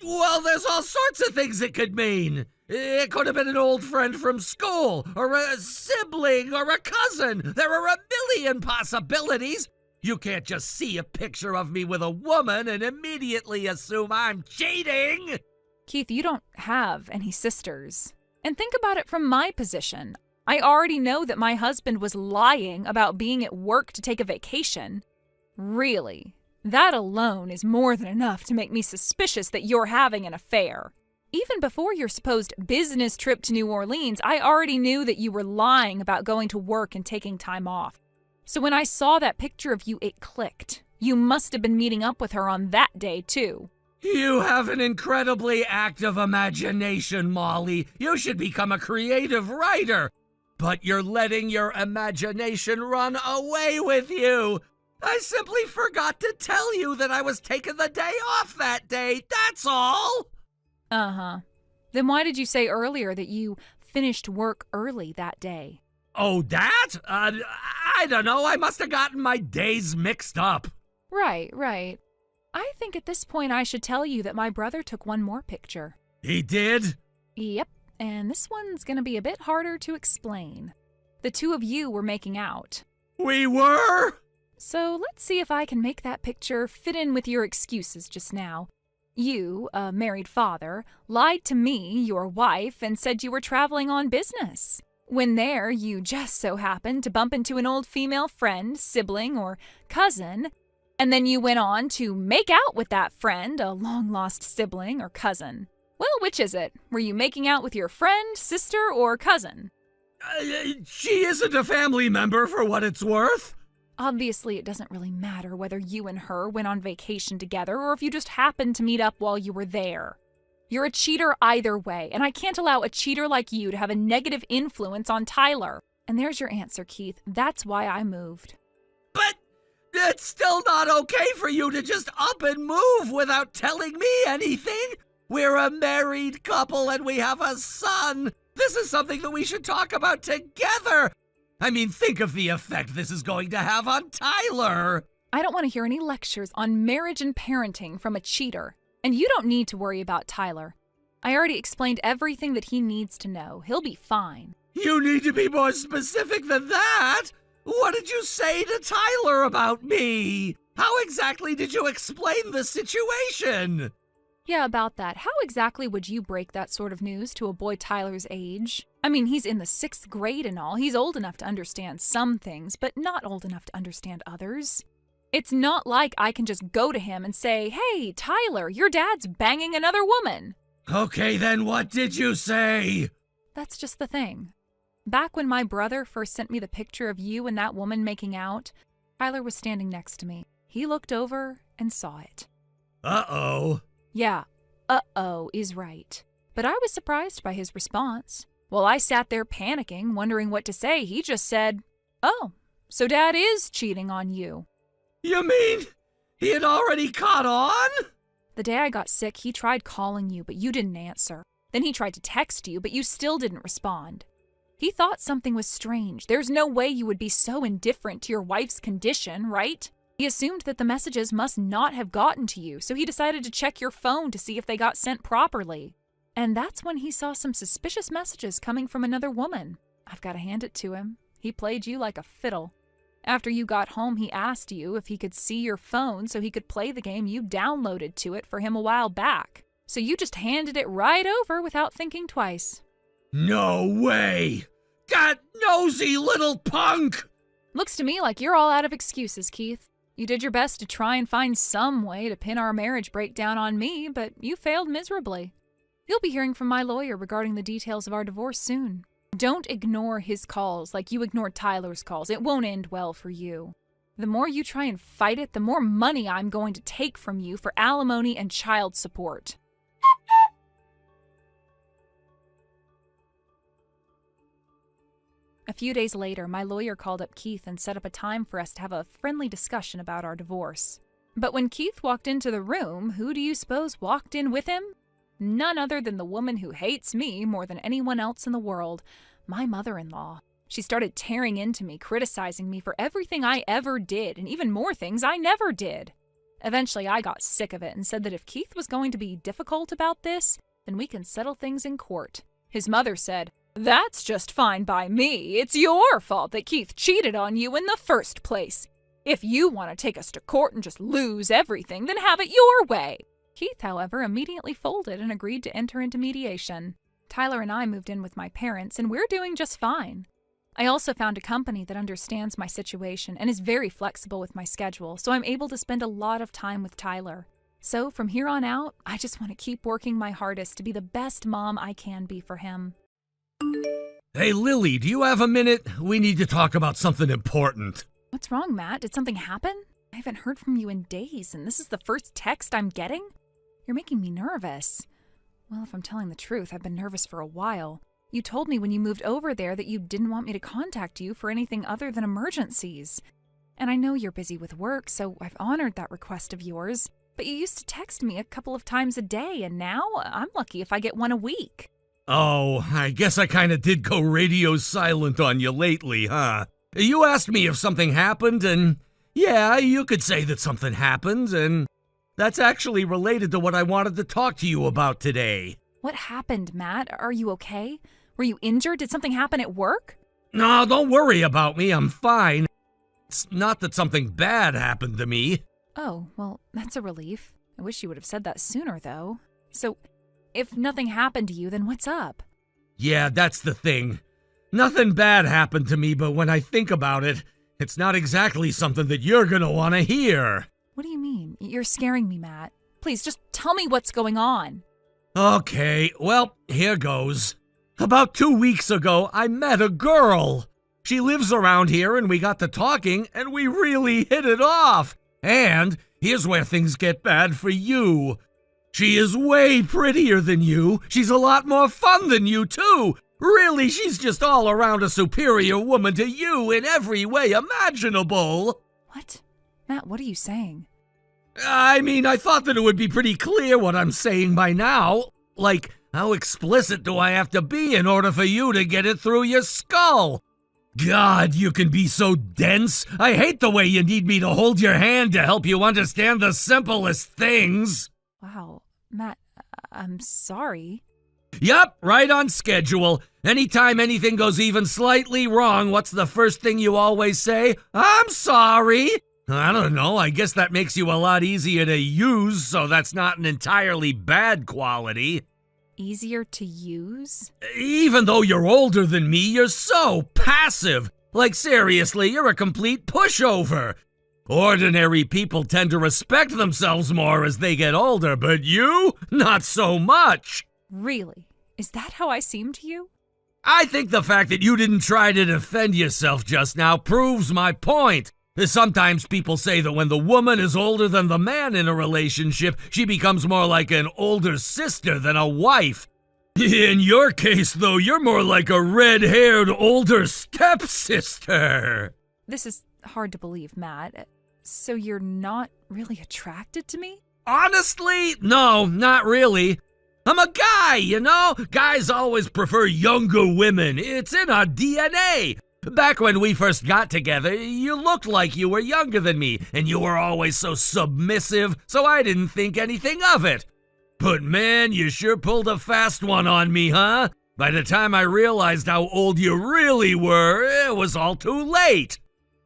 Well, there's all sorts of things it could mean. It could have been an old friend from school, or a sibling, or a cousin. There are a million possibilities. You can't just see a picture of me with a woman and immediately assume I'm cheating. Keith, you don't have any sisters. And think about it from my position. I already know that my husband was lying about being at work to take a vacation. Really, that alone is more than enough to make me suspicious that you're having an affair. Even before your supposed business trip to New Orleans, I already knew that you were lying about going to work and taking time off. So when I saw that picture of you, it clicked. You must have been meeting up with her on that day, too. You have an incredibly active imagination, Molly. You should become a creative writer. But you're letting your imagination run away with you. I simply forgot to tell you that I was taking the day off that day, that's all. Uh-huh. Then why did you say earlier that you finished work early that day? Oh, that? I don't know. I must have gotten my days mixed up. Right. I think at this point I should tell you that my brother took one more picture. He did? Yep, and this one's gonna be a bit harder to explain. The two of you were making out. We were? So let's see if I can make that picture fit in with your excuses just now. You, a married father, lied to me, your wife, and said you were traveling on business. When there, you just so happened to bump into an old female friend, sibling, or cousin, and then you went on to make out with that friend, a long-lost sibling or cousin. Well, which is it? Were you making out with your friend, sister, or cousin? She isn't a family member for what it's worth. Obviously, it doesn't really matter whether you and her went on vacation together or if you just happened to meet up while you were there. You're a cheater either way, and I can't allow a cheater like you to have a negative influence on Tyler. And there's your answer, Keith. That's why I moved. But it's still not okay for you to just up and move without telling me anything. We're a married couple and we have a son. This is something that we should talk about together. I mean, think of the effect this is going to have on Tyler. I don't want to hear any lectures on marriage and parenting from a cheater. And you don't need to worry about Tyler. I already explained everything that he needs to know. He'll be fine. You need to be more specific than that. What did you say to Tyler about me? How exactly did you explain the situation? Yeah, about that. How exactly would you break that sort of news to a boy Tyler's age? I mean, he's in the 6th grade and all. He's old enough to understand some things, but not old enough to understand others. It's not like I can just go to him and say, "Hey, Tyler, your dad's banging another woman." Okay, then what did you say? That's just the thing. Back when my brother first sent me the picture of you and that woman making out, Tyler was standing next to me. He looked over and saw it. Uh-oh. Yeah, uh-oh is right. But I was surprised by his response. While I sat there panicking, wondering what to say, he just said, "Oh, so Dad is cheating on you." You mean he had already caught on? The day I got sick, he tried calling you, but you didn't answer. Then he tried to text you, but you still didn't respond. He thought something was strange. There's no way you would be so indifferent to your wife's condition, right? He assumed that the messages must not have gotten to you, so he decided to check your phone to see if they got sent properly. And that's when he saw some suspicious messages coming from another woman. I've got to hand it to him. He played you like a fiddle. After you got home, he asked you if he could see your phone so he could play the game you downloaded to it for him a while back. So you just handed it right over without thinking twice. No way! That nosy little punk! Looks to me like you're all out of excuses, Keith. You did your best to try and find some way to pin our marriage breakdown on me, but you failed miserably. You'll be hearing from my lawyer regarding the details of our divorce soon. Don't ignore his calls like you ignored Tyler's calls. It won't end well for you. The more you try and fight it, the more money I'm going to take from you for alimony and child support. A few days later, my lawyer called up Keith and set up a time for us to have a friendly discussion about our divorce. But when Keith walked into the room, who do you suppose walked in with him? None other than the woman who hates me more than anyone else in the world, my mother-in-law. She started tearing into me, criticizing me for everything I ever did, and even more things I never did. Eventually, I got sick of it and said that if Keith was going to be difficult about this, then we can settle things in court. His mother said, "That's just fine by me. It's your fault that Keith cheated on you in the first place. If you want to take us to court and just lose everything, then have it your way." Keith, however, immediately folded and agreed to enter into mediation. Tyler and I moved in with my parents, and we're doing just fine. I also found a company that understands my situation and is very flexible with my schedule, so I'm able to spend a lot of time with Tyler. So from here on out, I just want to keep working my hardest to be the best mom I can be for him. Hey, Lily, do you have a minute? We need to talk about something important. What's wrong, Matt? Did something happen? I haven't heard from you in days, and this is the first text I'm getting? You're making me nervous. Well, if I'm telling the truth, I've been nervous for a while. You told me when you moved over there that you didn't want me to contact you for anything other than emergencies. And I know you're busy with work, so I've honored that request of yours. But you used to text me a couple of times a day, and now I'm lucky if I get one a week. Oh, I guess I kinda did go radio silent on you lately, huh? You asked me if something happened, and yeah, you could say that something happened, and that's actually related to what I wanted to talk to you about today. What happened, Matt? Are you okay? Were you injured? Did something happen at work? No, don't worry about me, I'm fine. It's not that something bad happened to me. Oh, well, that's a relief. I wish you would have said that sooner, though. So, if nothing happened to you, then what's up? Yeah, that's the thing. Nothing bad happened to me, but when I think about it, it's not exactly something that you're gonna want to hear. What do you mean? You're scaring me, Matt. Please, just tell me what's going on. Okay, well, here goes. About 2 weeks ago, I met a girl. She lives around here, and we got to talking, and we really hit it off. And here's where things get bad for you. She is way prettier than you. She's a lot more fun than you, too. Really, she's just all around a superior woman to you in every way imaginable. What? Matt, what are you saying? I mean, I thought that it would be pretty clear what I'm saying by now. Like, how explicit do I have to be in order for you to get it through your skull? God, you can be so dense. I hate the way you need me to hold your hand to help you understand the simplest things. Wow, Matt, I'm sorry. Yup, right on schedule. Anytime anything goes even slightly wrong, what's the first thing you always say? I'm sorry. I don't know, I guess that makes you a lot easier to use, so that's not an entirely bad quality. Easier to use? Even though you're older than me, you're so passive. Like, seriously, you're a complete pushover. Ordinary people tend to respect themselves more as they get older, but you? Not so much. Really? Is that how I seem to you? I think the fact that you didn't try to defend yourself just now proves my point. Sometimes people say that when the woman is older than the man in a relationship, she becomes more like an older sister than a wife. In your case, though, you're more like a red-haired older stepsister. This is hard to believe, Matt. So you're not really attracted to me? Honestly, no, not really. I'm a guy, you know? Guys always prefer younger women. It's in our DNA. Back when we first got together, you looked like you were younger than me, and you were always so submissive, so I didn't think anything of it. But man, you sure pulled a fast one on me, huh? By the time I realized how old you really were, it was all too late.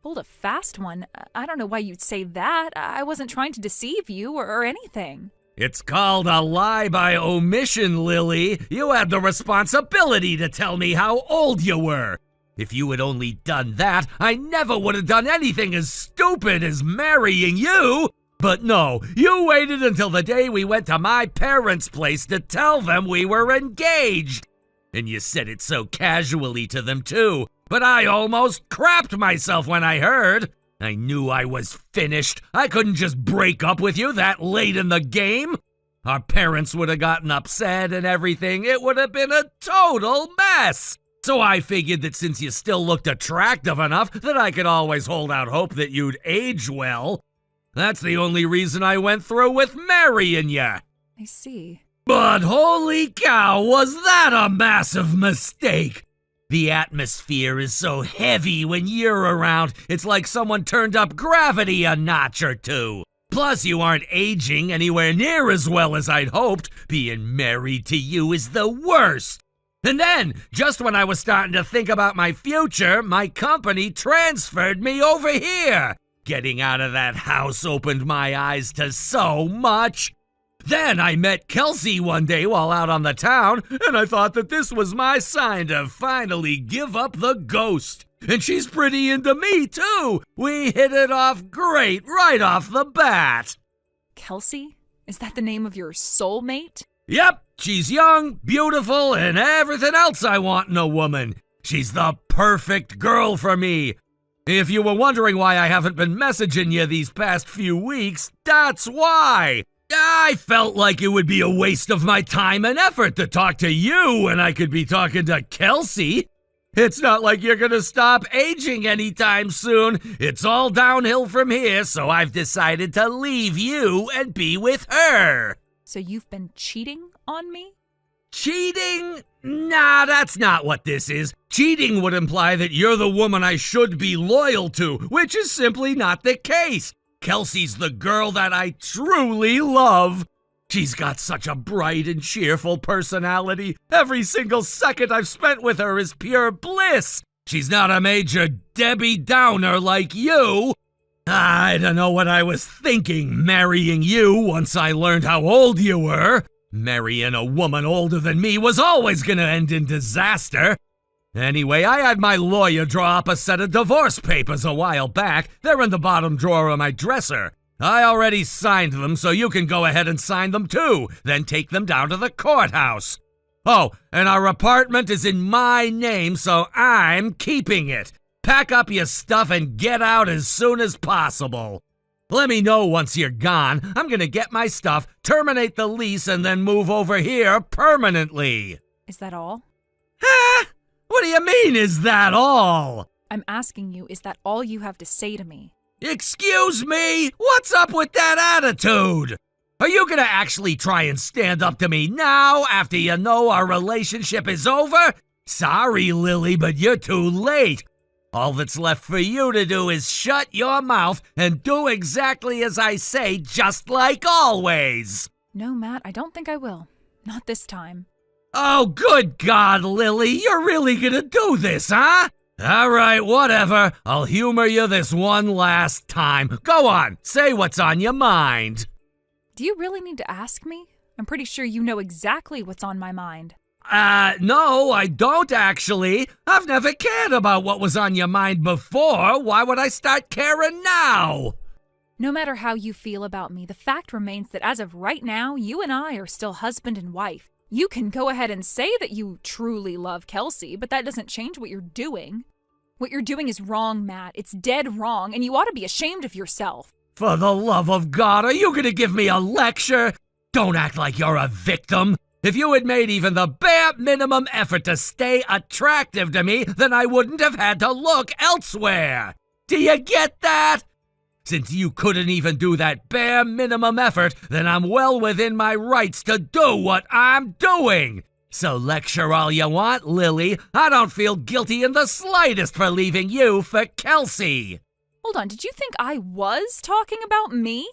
Pulled a fast one? I don't know why you'd say that. I wasn't trying to deceive you or anything. It's called a lie by omission, Lily. You had the responsibility to tell me how old you were. If you had only done that, I never would have done anything as stupid as marrying you. But no, you waited until the day we went to my parents' place to tell them we were engaged. And you said it so casually to them, too. But I almost crapped myself when I heard. I knew I was finished. I couldn't just break up with you that late in the game. Our parents would have gotten upset and everything. It would have been a total mess. So I figured that since you still looked attractive enough that I could always hold out hope that you'd age well. That's the only reason I went through with marrying you. I see. But holy cow, was that a massive mistake? The atmosphere is so heavy when you're around, it's like someone turned up gravity a notch or two. Plus, you aren't aging anywhere near as well as I'd hoped. Being married to you is the worst. And then, just when I was starting to think about my future, my company transferred me over here. Getting out of that house opened my eyes to so much. Then I met Kelsey one day while out on the town, and I thought that this was my sign to finally give up the ghost. And she's pretty into me, too. We hit it off great right off the bat. Kelsey? Is that the name of your soulmate? Yep, she's young, beautiful, and everything else I want in a woman. She's the perfect girl for me. If you were wondering why I haven't been messaging you these past few weeks, that's why. I felt like it would be a waste of my time and effort to talk to you when I could be talking to Kelsey. It's not like you're gonna stop aging anytime soon. It's all downhill from here, so I've decided to leave you and be with her. So you've been cheating on me? Cheating? Nah, that's not what this is. Cheating would imply that you're the woman I should be loyal to, which is simply not the case. Kelsey's the girl that I truly love. She's got such a bright and cheerful personality. Every single second I've spent with her is pure bliss. She's not a major Debbie Downer like you. I don't know what I was thinking marrying you once I learned how old you were. Marrying a woman older than me was always gonna end in disaster. Anyway, I had my lawyer draw up a set of divorce papers a while back. They're in the bottom drawer of my dresser. I already signed them, so you can go ahead and sign them too, then take them down to the courthouse. Oh, and our apartment is in my name, so I'm keeping it. Pack up your stuff and get out as soon as possible. Let me know once you're gone. I'm gonna get my stuff, terminate the lease, and then move over here permanently. Is that all? Huh? What do you mean, is that all? I'm asking you, is that all you have to say to me? Excuse me? What's up with that attitude? Are you gonna actually try and stand up to me now after you know our relationship is over? Sorry, Lily, but you're too late. All that's left for you to do is shut your mouth and do exactly as I say, just like always. No, Matt, I don't think I will. Not this time. Oh, good God, Lily, you're really gonna do this, huh? All right, whatever. I'll humor you this one last time. Go on, say what's on your mind. Do you really need to ask me? I'm pretty sure you know exactly what's on my mind. No, I don't actually. I've never cared about what was on your mind before. Why would I start caring now? No matter how you feel about me, the fact remains that as of right now, you and I are still husband and wife. You can go ahead and say that you truly love Kelsey, but that doesn't change what you're doing. What you're doing is wrong, Matt. It's dead wrong, and you ought to be ashamed of yourself. For the love of God, are you gonna give me a lecture? Don't act like you're a victim. If you had made even the bare minimum effort to stay attractive to me, then I wouldn't have had to look elsewhere. Do you get that? Since you couldn't even do that bare minimum effort, then I'm well within my rights to do what I'm doing. So lecture all you want, Lily. I don't feel guilty in the slightest for leaving you for Kelsey. Hold on, did you think I was talking about me?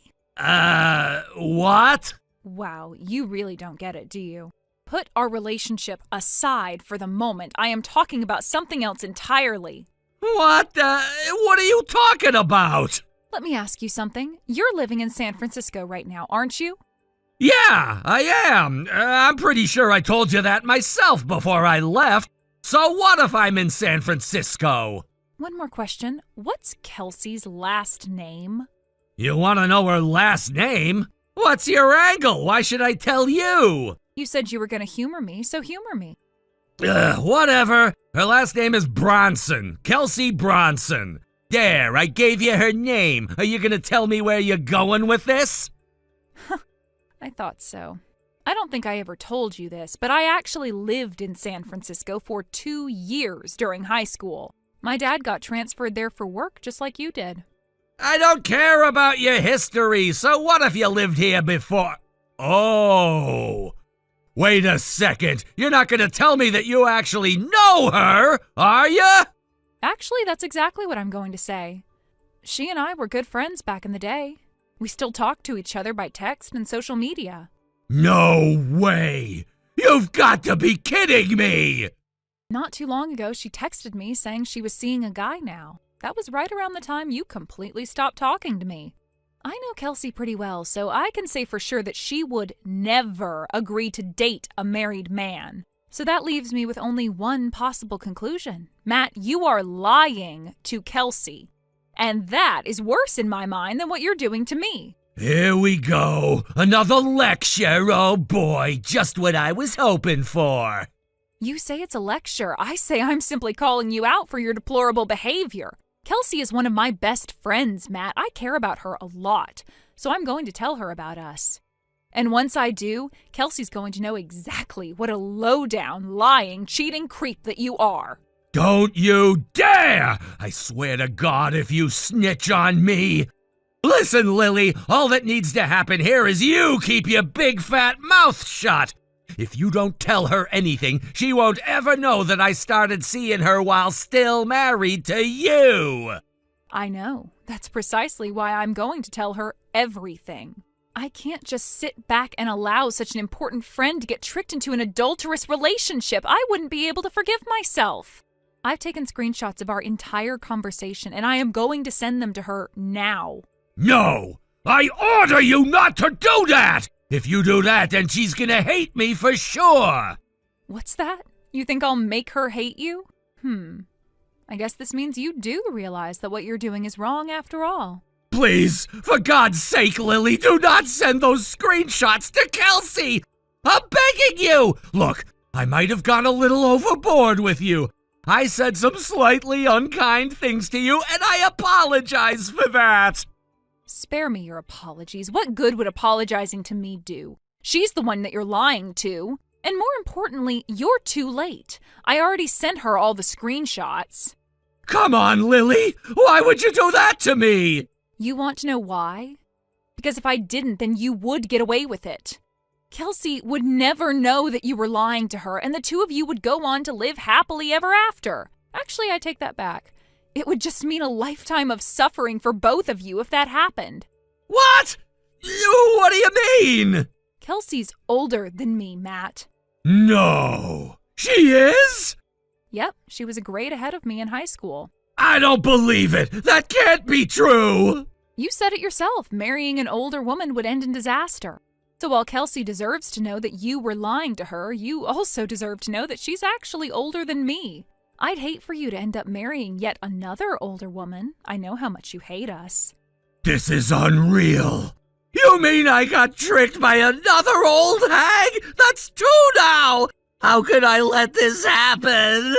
What? Wow, you really don't get it, do you? Put our relationship aside for the moment. I am talking about something else entirely. What are you talking about? Let me ask you something. You're living in San Francisco right now, aren't you? Yeah, I am. I'm pretty sure I told you that myself before I left. So what if I'm in San Francisco? One more question. What's Kelsey's last name? You want to know her last name? What's your angle? Why should I tell you? You said you were going to humor me, so humor me. Whatever. Her last name is Bronson. Kelsey Bronson. There, I gave you her name. Are you going to tell me where you're going with this? I thought so. I don't think I ever told you this, but I actually lived in San Francisco for 2 years during high school. My dad got transferred there for work just like you did. I don't care about your history, so what if you lived here before? Oh, wait a second. You're not going to tell me that you actually know her, are you? Actually, that's exactly what I'm going to say. She and I were good friends back in the day. We still talk to each other by text and social media. No way! You've got to be kidding me! Not too long ago, she texted me saying she was seeing a guy now. That was right around the time you completely stopped talking to me. I know Kelsey pretty well, so I can say for sure that she would never agree to date a married man. So that leaves me with only one possible conclusion. Matt, you are lying to Kelsey. And that is worse in my mind than what you're doing to me. Here we go. Another lecture. Oh boy, just what I was hoping for. You say it's a lecture. I say I'm simply calling you out for your deplorable behavior. Kelsey is one of my best friends, Matt. I care about her a lot, so I'm going to tell her about us. And once I do, Kelsey's going to know exactly what a low-down, lying, cheating creep that you are. Don't you dare! I swear to God if you snitch on me. Listen, Lily, all that needs to happen here is you keep your big fat mouth shut. If you don't tell her anything, she won't ever know that I started seeing her while still married to you. I know. That's precisely why I'm going to tell her everything. I can't just sit back and allow such an important friend to get tricked into an adulterous relationship. I wouldn't be able to forgive myself. I've taken screenshots of our entire conversation, and I am going to send them to her now. No! I order you not to do that! If you do that, then she's gonna hate me for sure! What's that? You think I'll make her hate you? I guess this means you do realize that what you're doing is wrong after all. Please, for God's sake, Lily, do not send those screenshots to Kelsey! I'm begging you! Look, I might have gone a little overboard with you. I said some slightly unkind things to you, and I apologize for that. Spare me your apologies. What good would apologizing to me do? She's the one that you're lying to. And more importantly, you're too late. I already sent her all the screenshots. Come on, Lily! Why would you do that to me? You want to know why? Because if I didn't, then you would get away with it. Kelsey would never know that you were lying to her, and the two of you would go on to live happily ever after. Actually, I take that back. It would just mean a lifetime of suffering for both of you if that happened. What? What do you mean? Kelsey's older than me, Matt. No. She is? Yep, she was a grade ahead of me in high school. I don't believe it. That can't be true. You said it yourself. Marrying an older woman would end in disaster. So while Kelsey deserves to know that you were lying to her, you also deserve to know that she's actually older than me. I'd hate for you to end up marrying yet another older woman. I know how much you hate us. This is unreal. You mean I got tricked by another old hag? That's two now! How could I let this happen?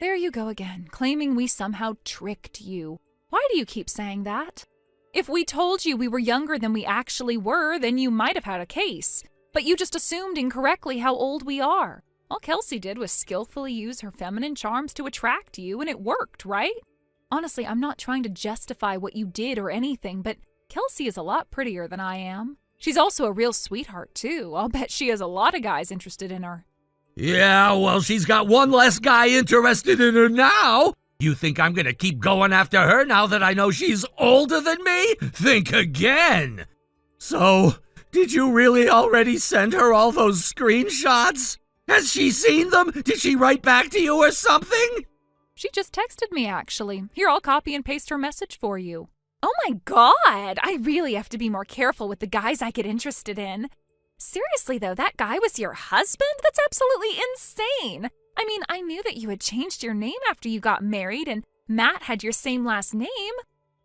There you go again, claiming we somehow tricked you. Why do you keep saying that? If we told you we were younger than we actually were, then you might have had a case. But you just assumed incorrectly how old we are. All Kelsey did was skillfully use her feminine charms to attract you, and it worked, right? Honestly, I'm not trying to justify what you did or anything, but Kelsey is a lot prettier than I am. She's also a real sweetheart, too. I'll bet she has a lot of guys interested in her. Yeah, well, she's got one less guy interested in her now. You think I'm gonna keep going after her now that I know she's older than me? Think again. So, did you really already send her all those screenshots? Has she seen them? Did she write back to you or something? She just texted me, actually. Here, I'll copy and paste her message for you. Oh my God! I really have to be more careful with the guys I get interested in. Seriously, though, that guy was your husband? That's absolutely insane! I mean, I knew that you had changed your name after you got married, and Matt had your same last name.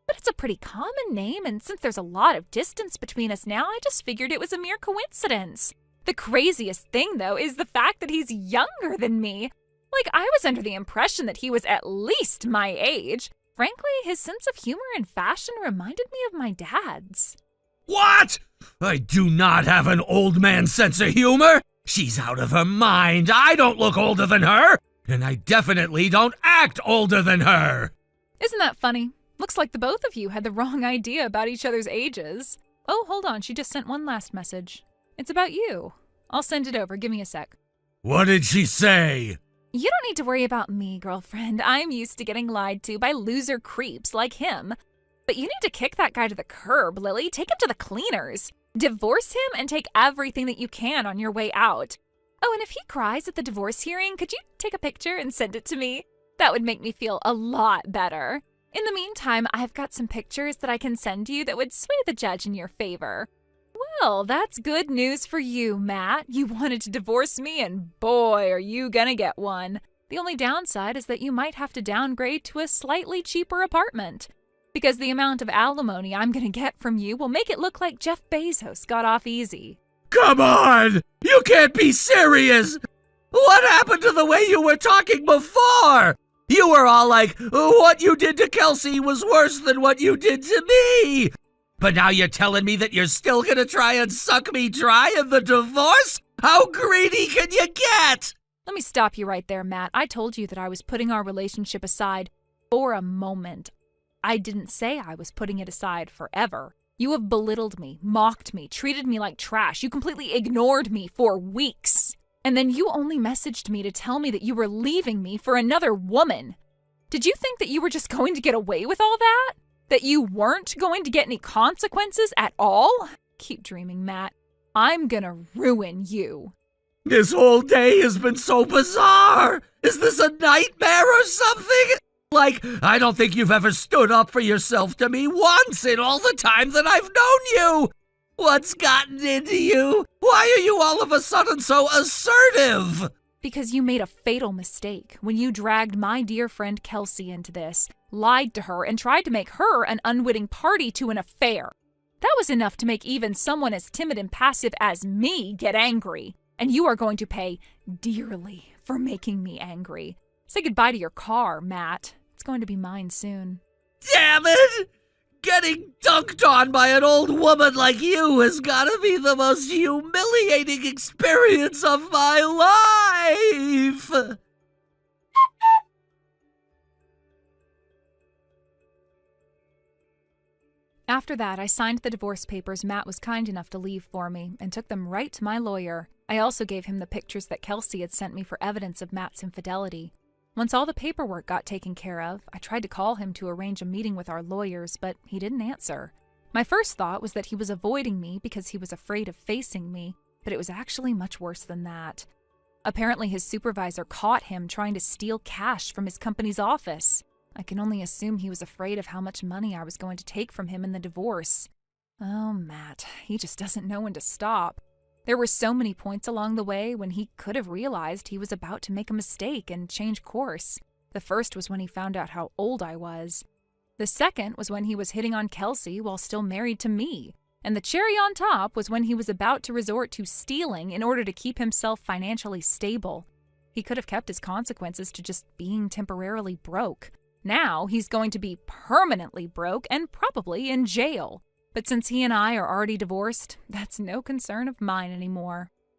But it's a pretty common name, and since there's a lot of distance between us now, I just figured it was a mere coincidence. The craziest thing, though, is the fact that he's younger than me. Like, I was under the impression that he was at least my age. Frankly, his sense of humor and fashion reminded me of my dad's. What? I do not have an old man's sense of humor. She's out of her mind. I don't look older than her, and I definitely don't act older than her. Isn't that funny? Looks like the both of you had the wrong idea about each other's ages. Oh, hold on. She just sent one last message. It's about you. I'll send it over. Give me a sec. What did she say? You don't need to worry about me, girlfriend. I'm used to getting lied to by loser creeps like him. But you need to kick that guy to the curb, Lily. Take him to the cleaners. Divorce him and take everything that you can on your way out. Oh, and if he cries at the divorce hearing, could you take a picture and send it to me? That would make me feel a lot better. In the meantime, I've got some pictures that I can send you that would sway the judge in your favor. Well, that's good news for you, Matt. You wanted to divorce me, and boy, are you gonna get one. The only downside is that you might have to downgrade to a slightly cheaper apartment, because the amount of alimony I'm gonna get from you will make it look like Jeff Bezos got off easy. Come on! You can't be serious! What happened to the way you were talking before? You were all like, what you did to Kelsey was worse than what you did to me! But now you're telling me that you're still gonna try and suck me dry in the divorce? How greedy can you get? Let me stop you right there, Matt. I told you that I was putting our relationship aside for a moment. I didn't say I was putting it aside forever. You have belittled me, mocked me, treated me like trash. You completely ignored me for weeks. And then you only messaged me to tell me that you were leaving me for another woman. Did you think that you were just going to get away with all that? That you weren't going to get any consequences at all? Keep dreaming, Matt. I'm gonna ruin you. This whole day has been so bizarre. Is this a nightmare or something? Like, I don't think you've ever stood up for yourself to me once in all the time that I've known you. What's gotten into you? Why are you all of a sudden so assertive? Because you made a fatal mistake when you dragged my dear friend Kelsey into this, lied to her, and tried to make her an unwitting party to an affair. That was enough to make even someone as timid and passive as me get angry. And you are going to pay dearly for making me angry. Say goodbye to your car, Matt. It's going to be mine soon. Damn it! Getting dunked on by an old woman like you has gotta be the most humiliating experience of my life! After that, I signed the divorce papers Matt was kind enough to leave for me and took them right to my lawyer. I also gave him the pictures that Kelsey had sent me for evidence of Matt's infidelity. Once all the paperwork got taken care of, I tried to call him to arrange a meeting with our lawyers, but he didn't answer. My first thought was that he was avoiding me because he was afraid of facing me, but it was actually much worse than that. Apparently, his supervisor caught him trying to steal cash from his company's office. I can only assume he was afraid of how much money I was going to take from him in the divorce. Oh, Matt, he just doesn't know when to stop. There were so many points along the way when he could have realized he was about to make a mistake and change course. The first was when he found out how old I was. The second was when he was hitting on Kelsey while still married to me. And the cherry on top was when he was about to resort to stealing in order to keep himself financially stable. He could have kept his consequences to just being temporarily broke. Now he's going to be permanently broke and probably in jail. But since he and I are already divorced, that's no concern of mine anymore.